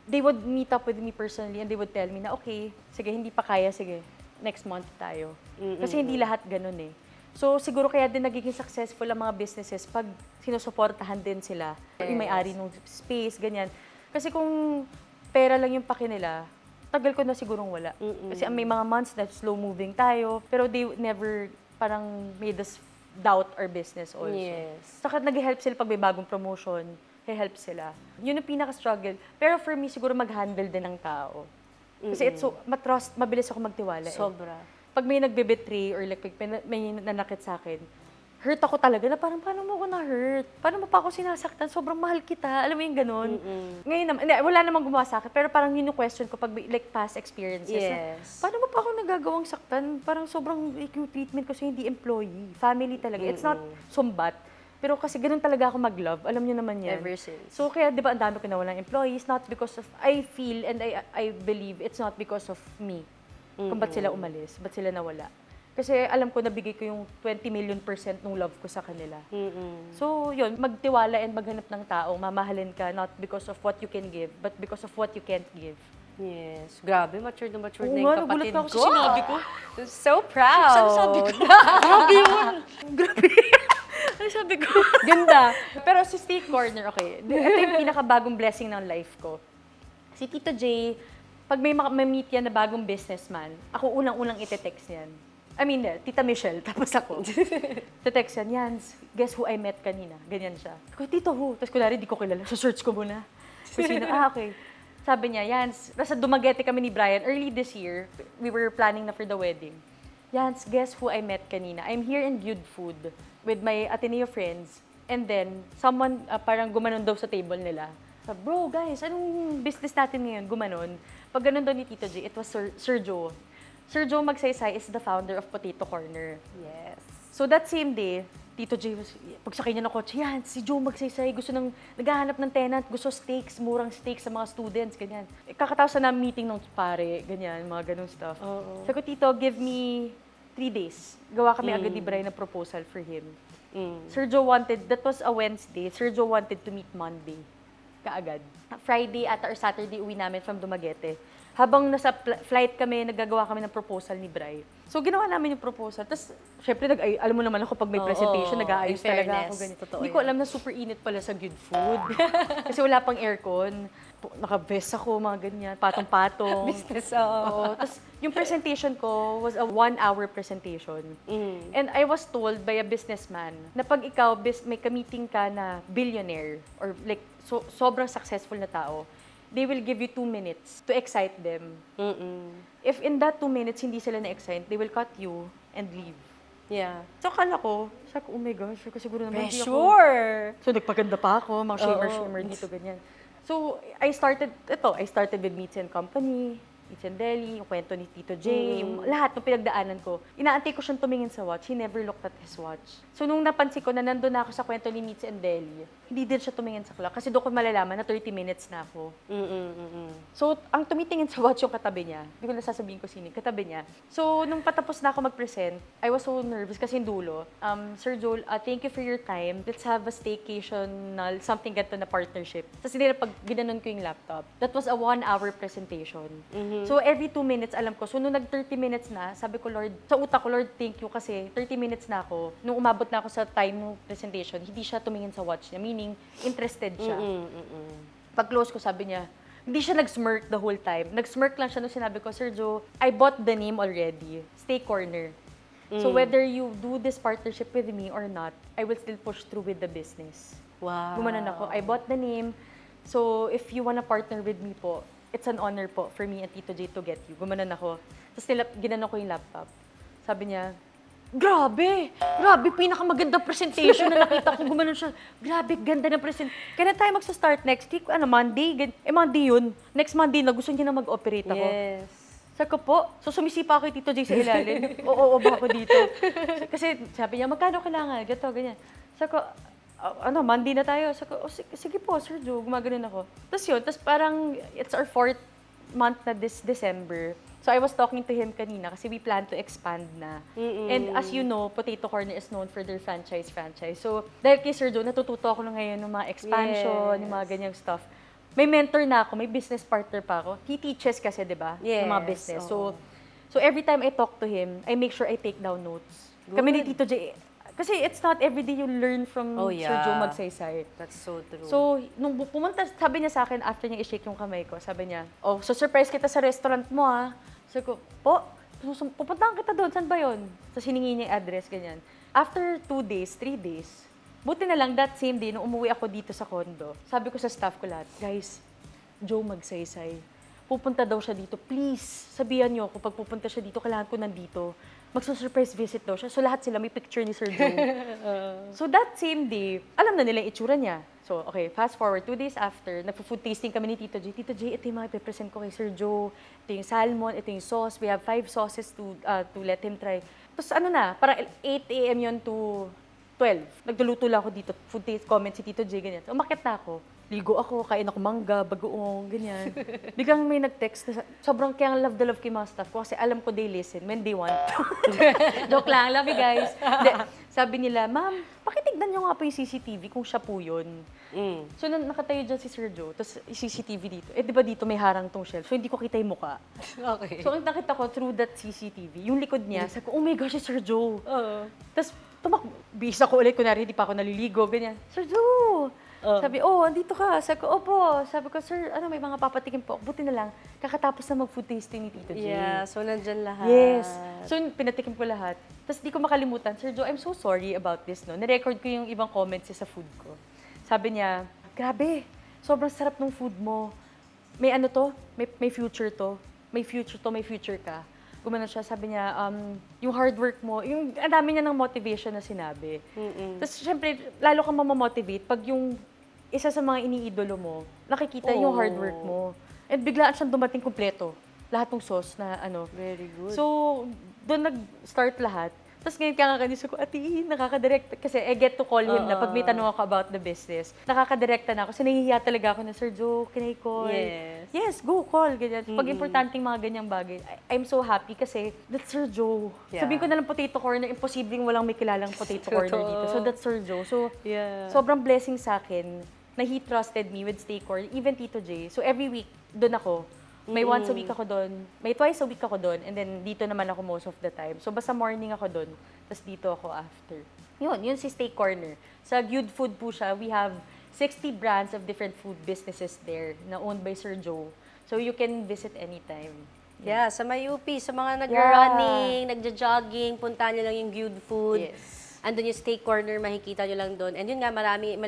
They would meet up with me personally and they would tell me na, okay, sige, hindi pa kaya, sige, next month tayo. Kasi hindi lahat ganun eh. So, siguro kaya din nagiging successful ang mga businesses pag sinusuportahan din sila. Yung may-ari ng space, ganyan. Kasi kung pera lang yung paki nila, tagal ko na sigurong wala. Kasi may mga months na slow-moving tayo, pero they never parang made us doubt our business also. Yes. Saka nag-help sila pag may bagong promotion, help sila. Yun yung pinaka-struggle. Pero for me, siguro mag-handle din ng tao. Kasi it's so, matrust, mabilis ako magtiwala. Sobra. Pag may nagbe-betray or like may nanakit sa akin, hurt ako talaga na parang, paano mo ako na-hurt? Paano mo pa ako sinasaktan? Sobrang mahal kita. Alam mo yung ganun? Ngayon naman, hindi, wala namang gumawa sa akin, pero parang yun yung question ko pag like past experiences. Yes. Na, paano mo pa ako nagagawang saktan? Parang sobrang yung treatment ko sa hindi employee. Family talaga. It's not sumbat. Pero kasi ganun talaga ako mag-love. Alam niyo naman yan. Ever since. So kaya di ba ang dami ko na walang employees, not because of, I feel and I believe it's not because of me. Kung ba't sila umalis, ba't sila nawala. Kasi alam ko, nabigay ko yung 20 million% ng love ko sa kanila. So, yun, magtiwala and maghanap ng tao, mamahalin ka, not because of what you can give, but because of what you can't give. Yes. Grabe, matured na Oo yung nga, kapatid nagulat na ako ko. sa sinabi ko. So proud. Ano sabi ko? Grabe yun! Grabe. Ano sabi ko? Ganda. Pero si Steak Corner, okay, ito yung pinakabagong blessing ng life ko. Si Tito J, pag may meet yan na bagong businessman, ako unang-unang ite-text yan. I mean, Tita Michelle, tapos ako. Te-text yan, Yans, guess who I met kanina? Ganyan siya. Ako, Tito who? Tapos kunwari, di ko kilala. So, search ko muna. Tapos sino, okay. Sabi niya, Yans, nasa Dumaguete kami ni Brian. Early this year, we were planning na for the wedding. Yans, guess who I met kanina? I'm here in Good Food with my Ateneo friends. And then, someone parang gumanon daw sa table nila. Sabi, bro, guys, anong business natin ngayon? Gumanon. Pag ganun daw ni Tito J, it was Sir Joe. Sir Joe Magsaysay is the founder of Potato Corner. Yes. So that same day, Tito J, pagsakay niya ng kotse, yan, si Joe Magsaysay, naghahanap ng tenant, gusto steaks, murang steaks sa mga students, ganyan. Kakatapos na meeting ng pare, ganyan, mga ganung stuff. Oo. Sabi ko, Tito, give me 3 days. Gawa kami agad ni Bray na proposal for him. Sir Joe wanted, that was a Wednesday, Sir Joe wanted to meet Monday. Kaagad. Friday at or Saturday uwi namin from Dumaguete. Habang nasa flight kami, naggagawa kami ng proposal ni Bray. So, ginawa namin yung proposal. Tapos, syempre, alam mo naman ako pag may presentation, nag-aayos in talaga ako. fairness, Ganyan. totoo Hindi ko yan. alam na super init pala sa Good Food. Kasi wala pang aircon. Naka-vest ako, mga ganyan. Patong-patong. Business, Oo. Tapos, yung presentation ko was a 1-hour presentation. And I was told by a businessman na pag ikaw, may ka-meeting ka na billionaire or like sobrang successful na tao, they will give you 2 minutes to excite them. If in that 2 minutes hindi sila na-excite, they will cut you and leave. Yeah. So, akala ko, oh my gosh, siguro naman hindi ako. Pressure! So, nagpaganda pa ako, mga shimmer dito, ganyan. So, I started with Meats and Company, Meats and Deli, yung kwento ni Tito J, yung lahat ng pinagdaanan ko. Inaantay ko siyang tumingin sa watch. He never looked at his watch. So, nung napansin ko na nandun na ako sa kwento ni Meats and Deli, hindi din siya tumingin sa clock kasi doon ko malalaman na 30 minutes na ako. So, ang tumitingin sa watch yung katabi niya. Hindi ko na sasabihin ko sino, katabi niya. So, nung patapos na ako mag-present, I was so nervous kasi yung dulo. Sir Joel, thank you for your time. Let's have a staycation na something ganito na partnership. Tapos hindi na pag ginanon ko yung laptop. That was a 1-hour presentation. So, every 2 minutes, alam ko. So, nung nag-30 minutes na, sabi ko, Lord, sa utak ko, Lord, thank you kasi 30 minutes na ako. Nung umabot na ako sa time ng presentation, hindi siya tumingin sa watch niya. Meaning, interested siya. Pag-close ko, sabi niya, hindi siya nag-smirk the whole time. Nag-smirk lang siya nung sinabi ko, Sir Joe, I bought the name already. Stay Corner. So, whether you do this partnership with me or not, I will still push through with the business. Wow. Gumanon ako. I bought the name. So, if you wanna partner with me po, it's an honor po for me and Tito J to get you. Gumanon ako. Tapos ginanon ko yung laptop. Sabi niya, grabe, pinakamaganda presentation na nakita ko. Gumanon siya, grabe, ganda ng presentation. Kailan tayo magsa-start next week? Monday? Monday yun. Next Monday na, gusto niya na mag-operate ako. Yes. Sabi ko po, so sumisipa ako kay Tito J sa ilalim. Oo, ba ako dito. Kasi sabi niya, magkano kailangan? Ganito, ganyan. Sabi ko, Monday na tayo. Sabi ko, sige po, Sir Joe, gumagano'n ako. Tapos yun, parang it's our 4th month na this December. So I was talking to him kanina kasi we plan to expand na. And as you know, Potato Corner is known for their franchise. So dahil kay Sir Joe, natututo ako na ngayon ng mga expansion, yung mga ganyang stuff. May mentor na ako, may business partner pa ako. He teaches kasi, di ba? Yes, Ng mga business. oo. So every time I talk to him, I make sure I take down notes. Kami ni Tito J, kasi it's not everyday you learn from Sir Joe Magsaysay. That's so true. So, nung pumunta, sabi niya sa akin, after niya i-shake yung kamay ko, sabi niya, so surprise kita sa restaurant mo ha. Sabi ko, pupuntahan kita doon, saan ba yun? So, hiningi niya yung address, ganyan. After 2 days, 3 days, buti na lang that same day, nung umuwi ako dito sa condo, sabi ko sa staff ko lahat, guys, Joe Magsaysay, pupunta daw siya dito. Please, sabihan niyo ako, pag pupunta siya dito, kailangan ko nandito. Magsusurprise visit daw siya. So, lahat sila may picture ni Sir Joe. So, that same day, alam na nila yung itsura niya. So, okay, fast forward, 2 days after, nagpo-food tasting kami ni Tito J. Tito J, ito yung mga ipipresent ko kay Sir Joe. Ito yung salmon, ito yung sauce. We have 5 sauces to let him try. Tapos parang 8 a.m. yun to 12. Nagduluto lang ako dito. Food taste comment si Tito J, ganyan. So, umakyat na ako. Ligo ako, kain ako mangga, bagoong, ganyan. Biglang may nag-text na sobrang kaya love kay mga staff ko kasi alam ko they listen when they want. Joke lang, love you guys. Sabi nila, ma'am, pakitignan nyo nga po yung CCTV kung siya po yun. So, nakatayo dyan si Sir Joe, tapos CCTV dito. Di ba dito may harang tong shelf? So, hindi ko kita yung mukha. Okay. So, ang nakita ko through that CCTV, yung likod niya, sabi ko, oh my gosh, si Sir Joe. Tapos, bis ako ulit, kunwari, hindi pa ako naliligo, ganyan. Sir Joe! Sabi, andito ka. Sabi ko, opo. Sabi ko, sir, may mga papatikim po. Buti na lang, kakatapos na mag-food tasting ni Tito J. Yeah, so nandyan lahat. Yes. So, pinatikim ko lahat. Tapos, di ko makalimutan, Sir Joe, I'm so sorry about this, no? Na-record ko yung ibang comments sa food ko. Sabi niya, grabe, sobrang sarap ng food mo. May may future to. May future ka. gumano siya, sabi niya, yung hard work mo, yung ang dami niya ng motivation na sinabi. Tapos syempre, lalo kang mamamotivate pag yung isa sa mga iniidolo mo, nakikita yung hard work mo. And biglaan siyang dumating kumpleto. Lahat ng sauce na ano. Very good. So, doon nag-start lahat. Tapos ngayon kaya nga kanisa ko, ati, nakaka-direct. Kasi I get to call him na pag may tanong ako about the business. Nakaka-directa na ako. Kasi nahihiya talaga ako na, Sir Joe, can I call? Yes. Yes, go call. Ganyan. Pag importanteng mga ganyang bagay, I'm so happy kasi that's Sir Joe. Yeah. Sabihin ko na lang potato corner, imposibleng walang may kilalang potato corner dito. So that's Sir Joe. So Yeah. sobrang blessing sa akin na he trusted me with steak corner, even Tito J. So every week, doon ako. May once a week ako doon, may twice a week ako doon, and then dito naman ako most of the time. So basta morning ako doon, tapos dito ako after. Yun si Steak Corner. Sa Good Food po siya, we have 60 brands of different food businesses there na owned by Sir Joe. So you can visit anytime. Yeah, sa may UP, sa mga nag-running, nagja-jogging, puntahan nyo lang yung Good Food. Yes. Andun yung Steak Corner, makikita nyo lang doon. And yun nga, marami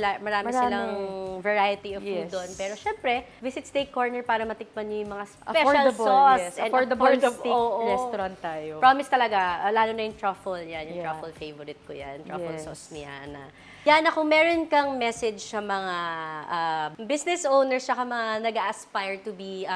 silang variety of food Yes. doon. Pero syempre, visit Steak Corner para matikman nyo yung mga special Affordable, sauce. yes. And Affordable steak oo. restaurant tayo. Promise talaga, lalo na yung truffle. Yan, yung Yeah. truffle favorite ko yan. Truffle Yes. sauce ni Yana. Yana, kung meron kang message sa mga business owners, saka mga nag-aspire to be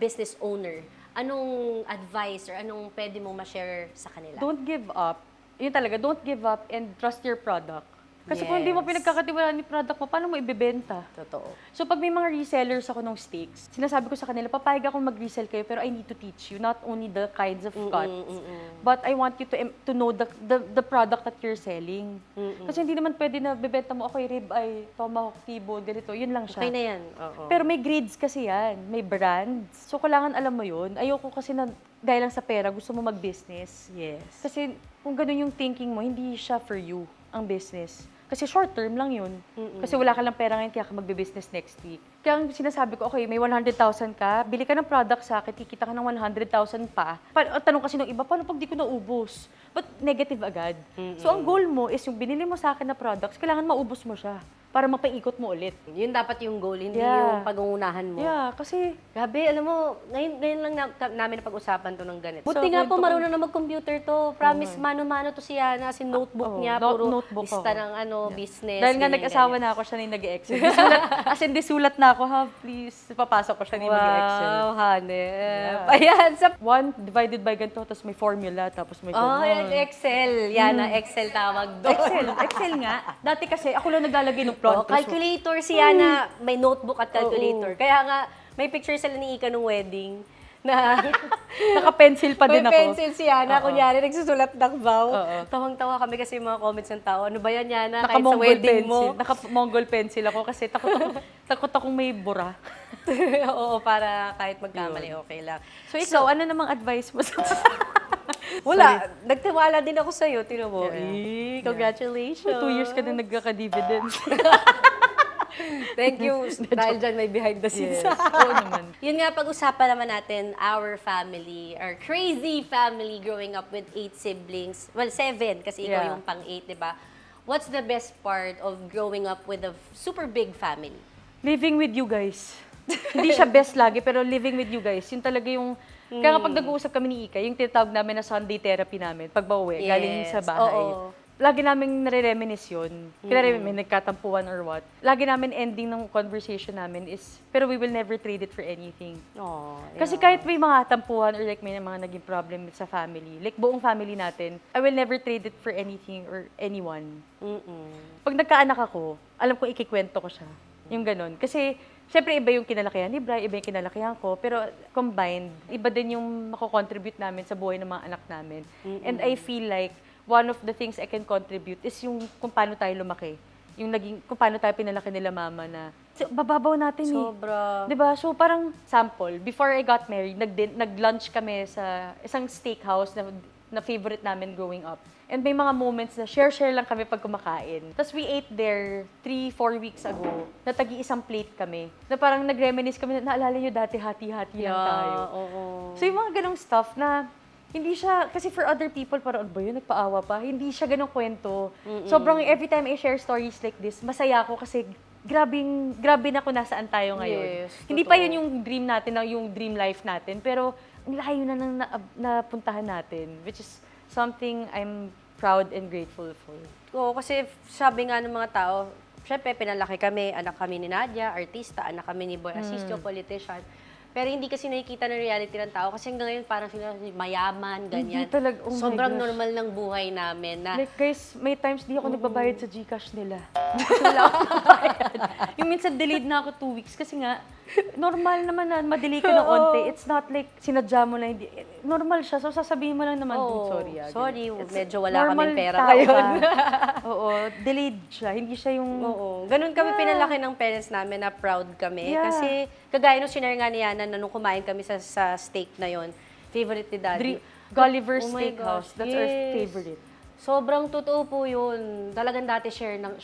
business owner, anong advice or anong pwede mong ma-share sa kanila? Don't give up. Yun talaga, don't give up and trust your product. Kasi kung hindi mo Yes. pinagkakatiwalaan yung product mo, paano mo ibebenta? Totoo. So pag may mga resellers ako ng steaks, sinasabi ko sa kanila, papayag akong mag-resell kayo, pero I need to teach you not only the kinds of cuts, but I want you to know the product that you're selling. Kasi hindi naman pwede na bebenta mo, okay, rib eye, tomahawk, T-bone, ganito, yun lang siya. Okay na yan. Oo. Pero may grades kasi yan, may brands. So kailangan alam mo yun. Ayoko kasi na dahil lang sa pera, gusto mo mag-business. Yes. Kasi kung ganun yung thinking mo, hindi siya for you, ang business. Kasi short term lang yun. Kasi wala ka lang pera ngayon, kaya ka magbe-business next week. Kaya ang sinasabi ko, okay, may 100,000 ka, bili ka ng product sa akin, kikita ka ng 100,000 pa. Tanong kasi ng iba, paano pag di ko naubos? But negative agad. So ang goal mo is yung binili mo sa akin na products, kailangan maubos mo siya para mapaikot mo ulit. Yun dapat yung goal, hindi Yeah. yung pag-uunahan mo. Yeah, kasi Grabe, alam mo, ngayon lang namin napag-usapan to ng ganito. Buti So, nga po, kwento ko- marunong na mag-computer to. Promise, mano-mano to si Yana. Si notebook Oo, niya, puro notebook lista ako. ng business. dahil nga ganyan, nag-asawa ganyan. na ako, siya na yung nag-excel. Disulat na ako, ha, please. Papasok ko siya na yung mag-excel. Wow, hanep. Ayan, sa... 1 divided by ganito, tapos may formula, tapos may Oh, ganun. Excel. Yana, Excel tawag doon. Excel nga. Dati kasi, ako lang naglalagay ng Oh, plot. calculator si Yana, may notebook at calculator. Kaya nga, may picture sila ni Ika nung wedding na Naka-pencil pa din may ako. pencil si Yana, kunyari nagsusulat ng vow. Oo. Tawang-tawa kami kasi yung mga comments ng tao. Ano ba yan, Yana? Kahit sa Naka-mongol wedding pencil. mo. Naka-mongol pencil ako kasi takot akong may bura. Oo, para kahit magkamali, okay lang. So ikaw, ano namang advice mo sa... Wala, nagtiwala din ako sa'yo, tino mo. Yeah. Congratulations. 2 years ka na nagkaka-dividends. Thank you. Dahil dyan may behind the scenes. Yes. Oo naman. Yun nga, pag-usapan naman natin our family, our crazy family growing up with 8 siblings. Well, 7 kasi ikaw Yeah. yung pang-8, di ba? What's the best part of growing up with a super big family? Living with you guys. Hindi siya best lagi, pero living with you guys. Yun talaga yung... Kaya kapag nag-uusap kami ni Ika, yung tinatawag namin na Sunday therapy namin, pag pauwi, galing sa bahay. Oo. Lagi namin nare-reminisce yun. Kaya may nagkatampuan or what. Lagi namin ending ng conversation namin is, pero we will never trade it for anything. Oh, Kasi kahit may mga tampuhan or like may mga naging problem sa family, like buong family natin, I will never trade it for anything or anyone. Pag nagkaanak ako, alam ko ikikwento ko siya. Yung ganun. Kasi, syempre iba yung kinalakihan ni Bri, iba yung kinalakihan ko, pero combined, iba din yung mako-contribute namin sa buhay ng mga anak namin. And I feel like, one of the things I can contribute is yung kung paano tayo lumaki. Yung kung paano tayo pinalaki nila mama na, bababaw natin Sobra. 'Di ba? So parang sample, before I got married, nag-lunch kami sa isang steakhouse na favorite namin growing up. And may mga moments na share lang kami pag kumakain. Tapos we ate there 3-4 weeks ago, na tagi-isang plate kami. Na parang nag-reminisce kami, naalala nyo dati hati-hati lang tayo. Oo. So yung mga ganong stuff na hindi siya, kasi for other people, parang, ano ba yun, nagpaawa pa. Hindi siya ganong kwento. Sobrang, every time I share stories like this, masaya ako kasi grabe na kung nasaan tayo ngayon. Yes, Hindi pa yun yung dream natin, yung dream life natin. Pero layo na nang napuntahan natin, which is something I'm proud and grateful for. Oo, kasi sabi nga ng mga tao, syempre, pinalaki kami, anak kami ni Nadia, artista, anak kami ni Boy Asistio, politician. Pero hindi kasi nakikita ng reality ng tao kasi hanggang ngayon parang sila mayaman, ganyan. Hindi talaga, oh my Sobrang gosh. normal ng buhay namin na Like guys, may times di ako nagbabayad sa GCash nila. Wala akong bayad. Yung minsan delayed na ako 2 weeks kasi nga, normal naman na madelay ka ng onte. It's not like sinadya mo na hindi. Normal siya. So sasabihin mo lang naman, Oo, sorry. sorry, It's medyo wala normal kaming pera tao ngayon. ka. Oo, delayed siya. Hindi siya yung... Oo. Ganun kami pinalaki ng parents namin na proud kami. Yeah. Kasi kagaya nung share nga ni Yana na nung kumain kami sa steak na yon, favorite ni Daddy. Gulliver's Oh my Steakhouse. gosh, That's our yes. favorite. Sobrang totoo po yun. Talagang dati share lang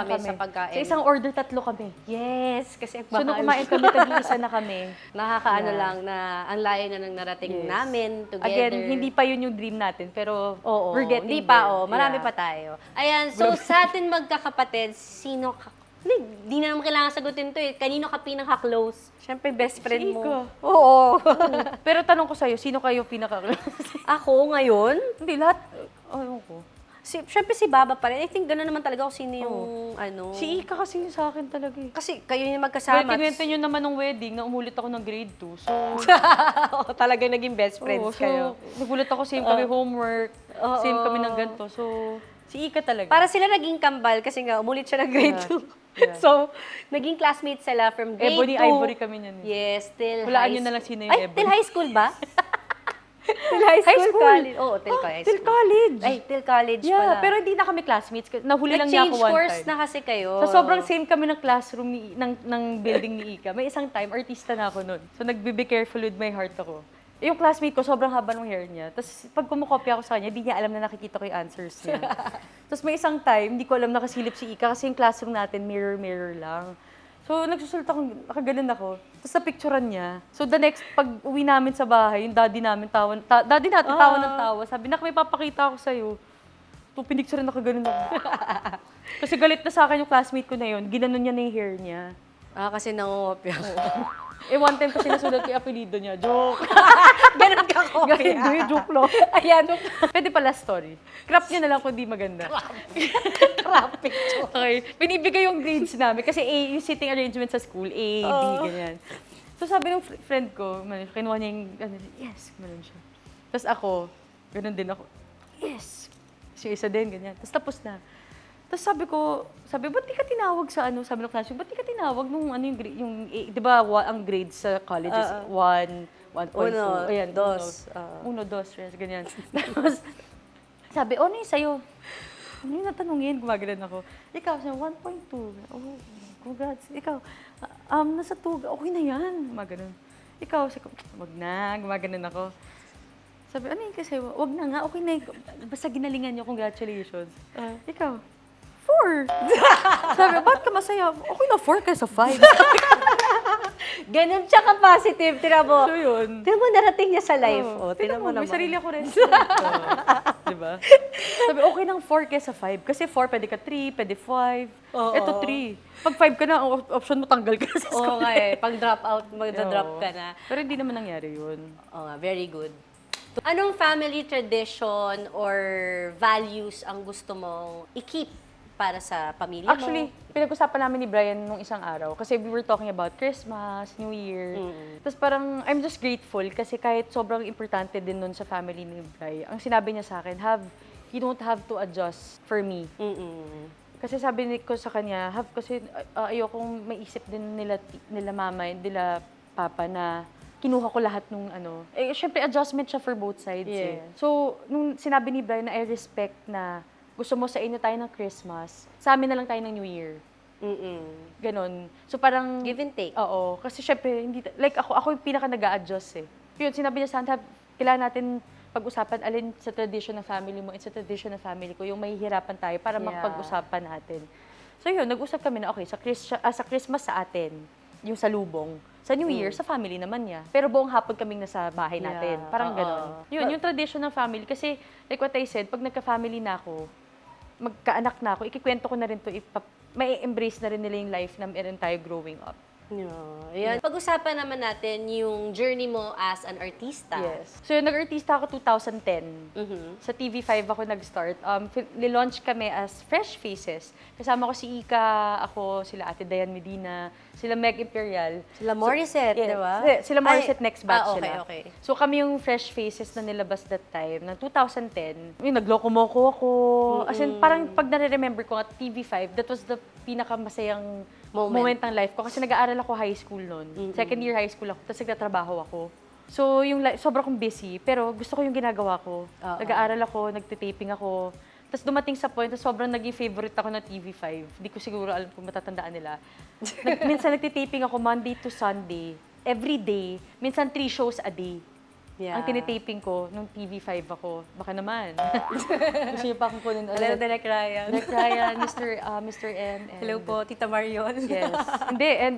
kami sa pagkain. Sa isang order, 3 kami. Yes, kasi So, nung mahal kumain siya. kami, tag-iisa na kami. Nakakaano Yeah. lang na ang layo na nang narating Yes. namin together. Again, hindi pa yun yung dream natin, pero Oo, we're getting hindi pa, there. marami Yeah. pa tayo. Ayan, so sa atin magkakapatid, hindi na naman kailangan sagutin to eh. Kanino ka pinaka-close? Siyempre, best friend mo. Ika. Oo. Pero tanong ko sa'yo, sino kayo pinaka-close? Ako ngayon, Hindi, lahat. Ayaw ko. siyempre si Baba pa rin. I think gano'n naman talaga kung sino yung ano. Si Ika kasi yung sa akin talaga eh. Kasi kayo yung Well, magkasama. kinuwento nyo naman ng wedding na umulit ako ng grade 2. So, Oo, talagang naging best friends oo, kayo. nagulat ako, same kami homework, same kami ng ganito. So, si Ika talaga. Para sila naging kambal kasi nga umulit siya ng grade 2. Yeah. So, naging classmates sila from grade 2. Ebony Ivory kami niyan eh. Yes, till Hulaan high nyo na lang school. sino yung Ay, Ebony. till high school ba? till high school, school? college. Oo, till high Till school. college. Ay, till college Yeah, pala. pero hindi na kami classmates. Nahuli lang niya nag-change ako one course time. na kasi kayo. So, sobrang same kami ng classroom ng building ni Ika. May isang time, artista na ako nun. So, nagbe-be careful with my heart ako. Yung classmate ko, sobrang haba ng hair niya. Tapos, pag kumukopya ako sa kanya, di niya alam na nakikita ko yung answers niya. Tapos, may isang time, hindi ko alam nakasilip si Ika kasi yung classroom natin, mirror lang. So, nagsusulat ako, nakaganon ako. Tapos, napicturan niya. So, the next, pag uwi namin sa bahay, yung daddy namin tawa ng tawa. Sabi, nak, may papakita ako sa'yo. So, pinicturan ako, ganun ako. Kasi galit na sa akin yung classmate ko na yun. Ginanon niya na yung hair niya. Kasi nangungopya. One time kasi nasulat ko yung apelido niya. Joke. Ganun ka kopya. Ganun, joke lang. Ayan. Pwede pala story. Crap niya na lang kung di maganda. Crap picture. Okay. Binibigay yung grades namin. Kasi A, yung sitting arrangement sa school, A, B, ganyan. So sabi ng friend ko, kinuha niya yung, yes, gano'n siya. Tapos ako, gano'n din ako, yes. Siya isa din, ganyan. Tapos na. Tapos sabi, ba't di ka tinawag sa ano? Sabi ng classroom, ba't di ka tinawag nung ano yung di ba ang grades sa college is 1, 1.2. Uno, Ayan, dos. 1, 2, 3, ganyan. Tapos, sabi, ano yung sa'yo? Ano yung natanungin? Gumagalan ako. Ikaw, sabi, 1.2. Oh, congrats. Ikaw, nasa 2. Okay na yan. Gumagalan. Ikaw, sabi ko, wag na. Gumagalan ako. Sabi, ano yung kasi, wag na nga, okay na. Basta ginalingan niyo, congratulations. Ikaw, 4. Sabi, ba't ka masaya? Okay na, 4 kaysa 5. Ganun siya ka-positive. Tira mo. So yun. Tira mo narating niya sa life. Tingnan Tira mo naman. may sarili ako rin. Diba? Sabi, okay nang 4 kaysa 5. Kasi 4, pwede ka 3, pwede 5. Oo. Ito 3. Pag 5 ka na, ang option mo tanggal ka sa Oo school. nga eh. Pag drop out, magda-drop Oo. ka na. Pero hindi naman nangyari yun. Oo nga, very good. Anong family tradition or values ang gusto mong i-keep para sa pamilya Actually, mo? pinag-usapan namin ni Brian nung isang araw kasi we were talking about Christmas, New Year. Tapos parang, I'm just grateful kasi kahit sobrang importante din nun sa family ni Brian, ang sinabi niya sa akin, you don't have to adjust for me. Kasi sabi ko sa kanya, kasi ayokong maisip din nila mama, nila papa na kinuha ko lahat nung ano. Eh, syempre, adjustment siya for both sides eh. Yeah. So, nung sinabi ni Brian na I respect na gusto mo sa inyo tayo ng Christmas, sa amin na lang tayo ng New Year. Ganon. So, parang... Give and take. Oo. Kasi syempre, hindi, like ako yung pinaka nag-a-adjust eh. Yun, sinabi niya sa akin, kailangan natin pag-usapan alin sa tradition ng family mo at sa tradition ng family ko, yung mahihirapan tayo para makapag-usapan natin. So yun, nag-usap kami na okay, sa Christmas sa atin, yung sa lubong. Sa New Year, sa family naman niya. Pero buong hapon kaming nasa bahay natin. Parang ganon. Yun, yung tradition ng family. Kasi, like what I said, pag nagka-family na ako, magkaanak na ako, ikikwento ko na rin to, may embrace na rin nila yung life na meron tayo growing up. Ayan. Pag-usapan naman natin yung journey mo as an artista. Yes. So, nag-artista ako 2010. Sa TV5 ako nag-start. Nilaunch kami as Fresh Faces. Kasama ko si Ika, ako, sila Ate Dayan Medina, sila Meg Imperial. Sila Morissette, Yeah, di ba? Sila Morissette, next batch okay, sila. okay. So kami yung Fresh Faces na nilabas that time, ng 2010. Yung nagloko-moko ako. As in, parang pag nare-remember ko at TV5, that was the pinakamasayang moment ng life ko. Kasi nag-aaral ako high school noon. Second year high school ako, tapos nagtatrabaho ako. So, yung sobrang kong busy, pero gusto ko yung ginagawa ko. Nag-aaral ako, nagtitaping ako. Tapos dumating sa point na sobrang naging favorite ako ng TV5. Hindi ko siguro alam kung matatandaan nila. Minsan nagtitaping ako Monday to Sunday. Every day. Minsan 3 shows a day. Yeah. Ang tinitaping ko nung TV5 ako. Baka naman. Gusto niyo pa akong kunin. Hello, Direk Ryan. Direk Ryan, Mr. M. And Hello po, Tita Marion. Yes. Hindi, and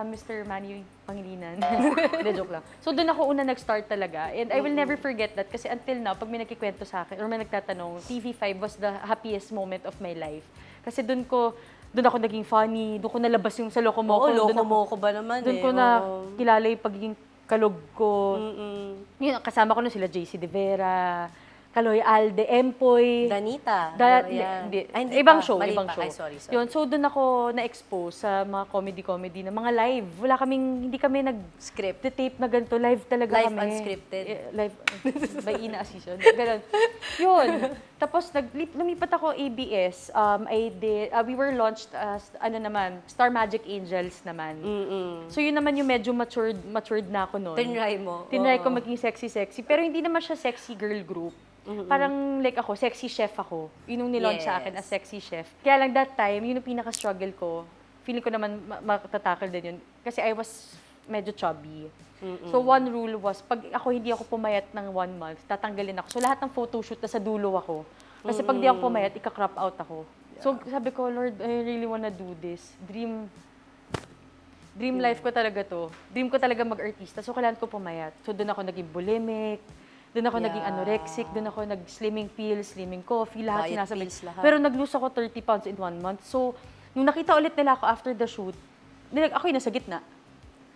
Mr. Manny Pangilinan. Hindi, joke lang. So, doon ako una nag-start talaga. And I will never forget that kasi until now, pag may nagkikwento sa akin or may nagtatanong, TV5 was the happiest moment of my life. Kasi doon ako naging funny, doon ko nalabas yung sa Lokomoko. Oo, Lokomoko ba naman Doon ko na kilala yung pagiging kalog ko. Yun, kasama ko na sila JC De Vera, Kaloy Alde, Empoy. Danita. Hindi. Ay, hindi Ibang pa. show, Mali ibang pa. show. Ay, sorry. Yun, so doon ako na-expose sa mga comedy na mga live. Hindi kami Script. tape na ganito. Live talaga Live kami. unscripted. Live by Ina Asison. Ganun. Yun. Tapos lumipat ako ABS. We were launched as, Star Magic Angels naman. So yun naman yung medyo matured na ako noon. Tinry mo. Tinry ko maging sexy. Pero hindi naman siya sexy girl group. Parang like ako, sexy chef ako. Yun yung nilaunch sa akin as sexy chef. Kaya lang that time, yun yung pinaka-struggle ko. Feeling ko naman matatakal din yun. Kasi I was medyo chubby. So one rule was, pag hindi ako pumayat ng 1 month, tatanggalin ako. So lahat ng photoshoot na sa dulo ako. Kasi pag di ako pumayat, ika-crop out ako. So sabi ko, Lord, I really wanna do this. Dream life ko talaga to. Dream ko talaga mag-artista. So kailangan ko pumayat. So doon ako naging bulimic. Doon ako naging anorexic, doon ako nag-slimming pills, slimming coffee, lahat Diet sinasabi. pills, lahat. Pero nag-lose ako 30 pounds in 1 month. So, nung nakita ulit nila ako after the shoot, ako yung nasa gitna.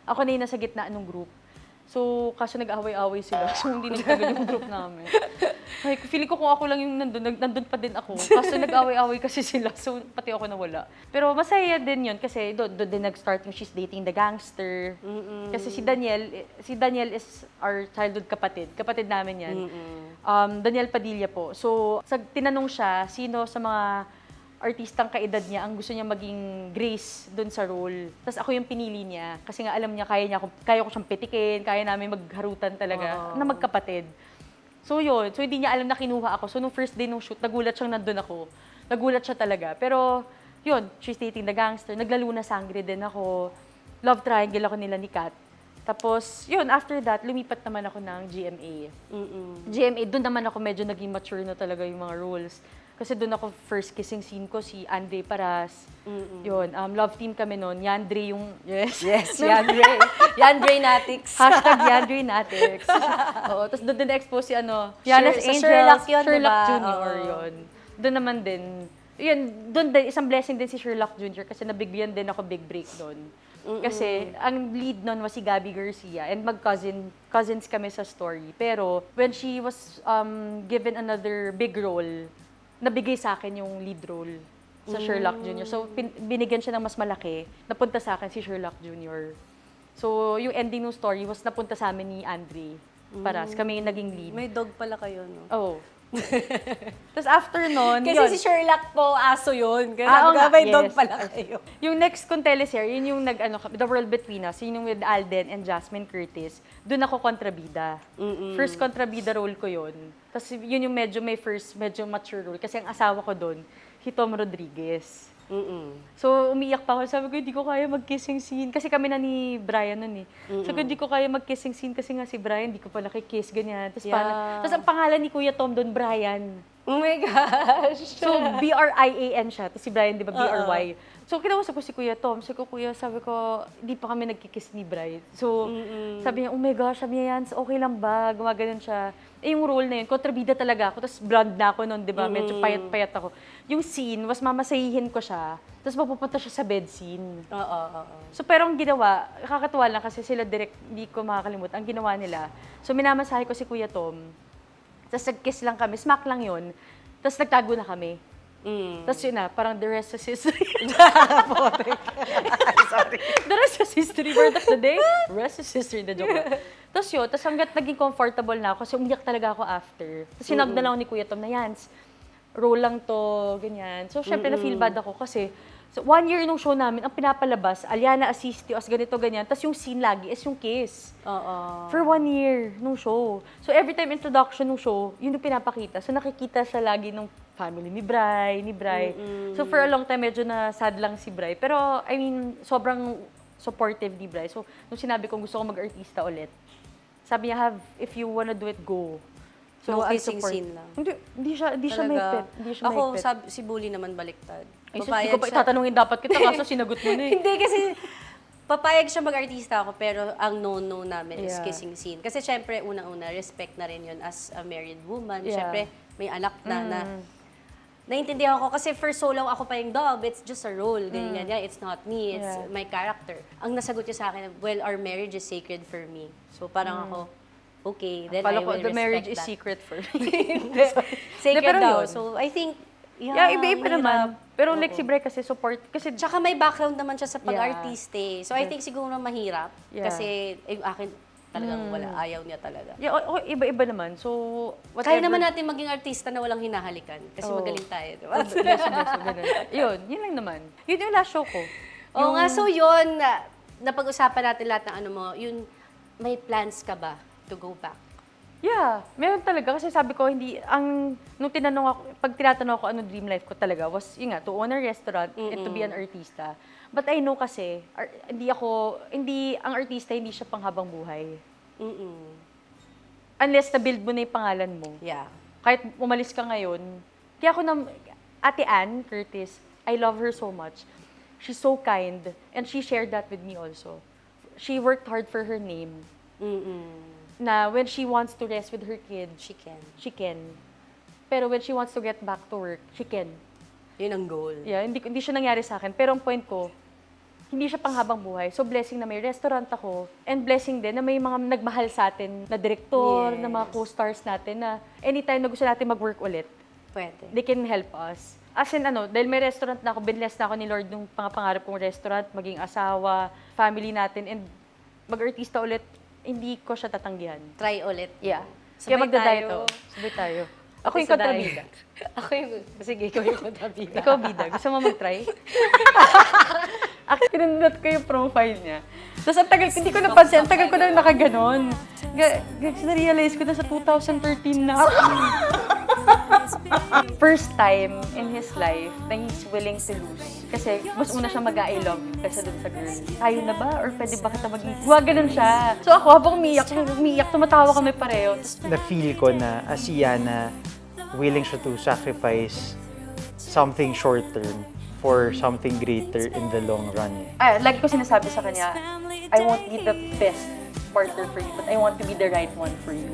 Ako na yung nasa gitna ng group. So, kaso nag-away-away sila. So, hindi nagtagal yung group namin. Ay, feeling ko kung ako lang yung nandun pa din ako. Kaso nag-away-away kasi sila. So, pati ako nawala. Pero masaya din yun kasi doon din nag-start yung She's Dating the Gangster. Kasi si Daniel is our childhood kapatid. Kapatid namin yan. Daniel Padilla po. So, tinanong siya, sino sa mga artistang kaedad niya ang gusto niya maging Grace doon sa role. Tapos ako yung pinili niya kasi nga alam niya kaya ko siyang pitikin, kaya namin magharutan talaga na magkapatid. So yun, so hindi niya alam na kinuha ako. So nung first day nung shoot, nagulat siyang nandun ako. Nagulat siya talaga. Pero yun, She's Dating the Gangster, Naglaluna Sangre din ako. Love Triangle ako nila ni Kat. Tapos, yun, after that, lumipat naman ako ng GMA. GMA, doon naman ako medyo naging mature na talaga yung mga roles. Kasi doon ako first kissing scene ko, si Andre Paras. Yun, love team kami noon. Yandre yung... Yes, Yandre. Yandre Natics. Hashtag Yandre Natics. Oo, tapos doon din na-expose si Yanas Angels, Sherlock yun, Sherlock diba? Jr. yun. Doon naman din, doon din, isang blessing din si Sherlock Jr. kasi nabigyan din ako big break doon. Kasi ang lead noon was si Gabby Garcia and cousins kami sa story. Pero when she was given another big role, nabigay sa akin yung lead role sa Sherlock Jr. So, binigyan siya ng mas malaki. Napunta sa akin si Sherlock Jr. So, yung ending ng story was napunta sa amin ni Andre Paras. Kami yung naging lead. May dog pala kayo, no? Oo. Tapos after nun, Kasi yun. si Sherlock po, aso yun. Kaya Oo nga, may dog yes. pala kayo. Yung next kong teleserye, yun yung The World Between Us, yun yung with Alden and Jasmine Curtis. Doon ako kontrabida. First kontrabida role ko yun. Tapos yun yung medyo mature role. Kasi ang asawa ko doon, si Tom Rodriguez. So, umiiyak pa ako. Sabi ko, hindi ko kaya mag-kissing scene. Kasi kami na ni Brian nun eh. Sabi ko, hindi ko kaya mag-kissing scene kasi nga si Brian, hindi ko pa nakikiss, ganyan. Tapos, tapos ang pangalan ni Kuya Tom doon, Brian. Oh my gosh. So, B-R-I-A-N siya. Tapos si Brian, di ba, B-R-Y. So, kinausap ko si Kuya Tom. Sabi ko, hindi pa kami nagkikiss ni Brian. So, sabi niya, oh my gosh, sabi niya yan, okay lang ba? Gumaganon siya. yung role na yun, kontrabida talaga ako, tapos blonde na ako noon, di ba? Medyo payat-payat ako. Yung scene, was mamasahihin ko siya, tapos mapupunta siya sa bed scene. Oo. So, pero ang ginawa, kakatuwa lang kasi sila direct, hindi ko makakalimutan, ang ginawa nila. So, minamasahe ko si Kuya Tom, tapos nag-kiss lang kami, smack lang yun, tapos nagtago na kami. Tapos yun na, parang the rest is history. Sorry. The rest is history, word of the day, the rest is history, the joke lang. Tapos yun, tapos hanggat naging comfortable na ako, kasi umiyak talaga ako after. Tapos sinag na lang ako ni Kuya Tom na yan, roll lang to, ganyan. So, syempre, na-feel bad ako kasi, so, 1 year nung show namin, ang pinapalabas, Aliana assist you, as ganito, ganyan. Tapos yung scene lagi is yung kiss. Oo. For 1 year nung show. So, every time introduction nung show, yun yung pinapakita. So, nakikita siya lagi nung family ni Bri. So, for a long time, medyo na sad lang si Bri. Pero, I mean, sobrang supportive ni Bri. So, nung sinabi kong gusto ko mag-artista ulit, sabi niya, if you wanna do it, go. So, I'll kissing support. scene lang. Hindi siya may pet. Hindi siya Ako, may pet. si Bully naman baliktad. Ay, sus, hindi ko pa itatanungin dapat kita kaso sinagot mo na eh. Hindi kasi papayag siya mag-artista ako pero ang no-no namin is Yeah. kissing scene. Kasi syempre, unang-una, respect na rin yun as a married woman. Yeah. Syempre, may anak na naiintindihan ko kasi for so long ako pa yung dog, it's just a role. Ganyan, it's not me, it's Yeah. my character. Ang nasagot niya sa akin, well, our marriage is sacred for me. So parang ako, okay, then I Pala will ko, the respect marriage that. is secret for me. Sacred pero daw. yun. So I think, Yeah, iba-iba mahirap. naman. Pero like Oo. si Bri kasi support, kasi Tsaka may background naman siya sa pag-artiste. So I think siguro mahirap. Yeah. Kasi akin talagang wala. Ayaw niya talaga. yeah, iba-iba naman. So, whatever. Kaya naman natin maging artista na walang hinahalikan. Kasi Oo. magaling tayo, di ba? Beso, ganun. Yun lang naman. Yun yung last show ko. Oo nga, so yun, napag-usapan natin lahat ng ano mo, yun, may plans ka ba to go back? Yeah, meron talaga. Kasi sabi ko, nung tinanong ako, pag tinatanong ako ano dream life ko talaga, was, yun nga, to own a restaurant and to be an artista. But I know kasi, ang artista, hindi siya panghabang buhay. Unless na-build mo na yung pangalan mo. Yeah. Kahit umalis ka ngayon. Kaya Ate Ann Curtis, I love her so much. She's so kind, and she shared that with me also. She worked hard for her name. Na when she wants to rest with her kids, She can. Pero when she wants to get back to work, she can. Yun ang goal. Yeah, hindi siya nangyari sa akin. Pero ang point ko, hindi siya panghabang buhay. So blessing na may restaurant ako, and blessing din na may mga nagmahal sa atin na direktor, na mga co-stars natin na anytime na gusto natin mag-work ulit, Pwede. they can help us. As in dahil may restaurant na ako, binless na ako ni Lord nung pangarap kong restaurant, maging asawa, family natin, and mag-artista ulit, hindi ko siya tatanggihan. Try ulit. Yeah. Sabay Kaya magda-diet tayo. ako. Sabay tayo. Ako yung Sa kontrabida. diet. Ako yung, sige, ikaw yung kontrabida. Ikaw, bida. Gusto mo mag-try? Pinindot ko yung profile niya. Tapos ang tagal, hindi ko napansin, ang tagal ko na nakaganon. Na-realize ko na sa 2013 na. First time in his life na he's willing to lose. Kasi mas una siya mag-I love you kaysa dun sa girl. Tayo na ba? Or pwede ba kita maging... Ganun siya. So ako, habang umiiyak, tumatawa kami pareho. Na-feel ko na Asiana, willing siya to sacrifice something short-term for something greater in the long run. Lagi ko sinasabi sa kanya, I won't be the best partner for you, but I want to be the right one for you.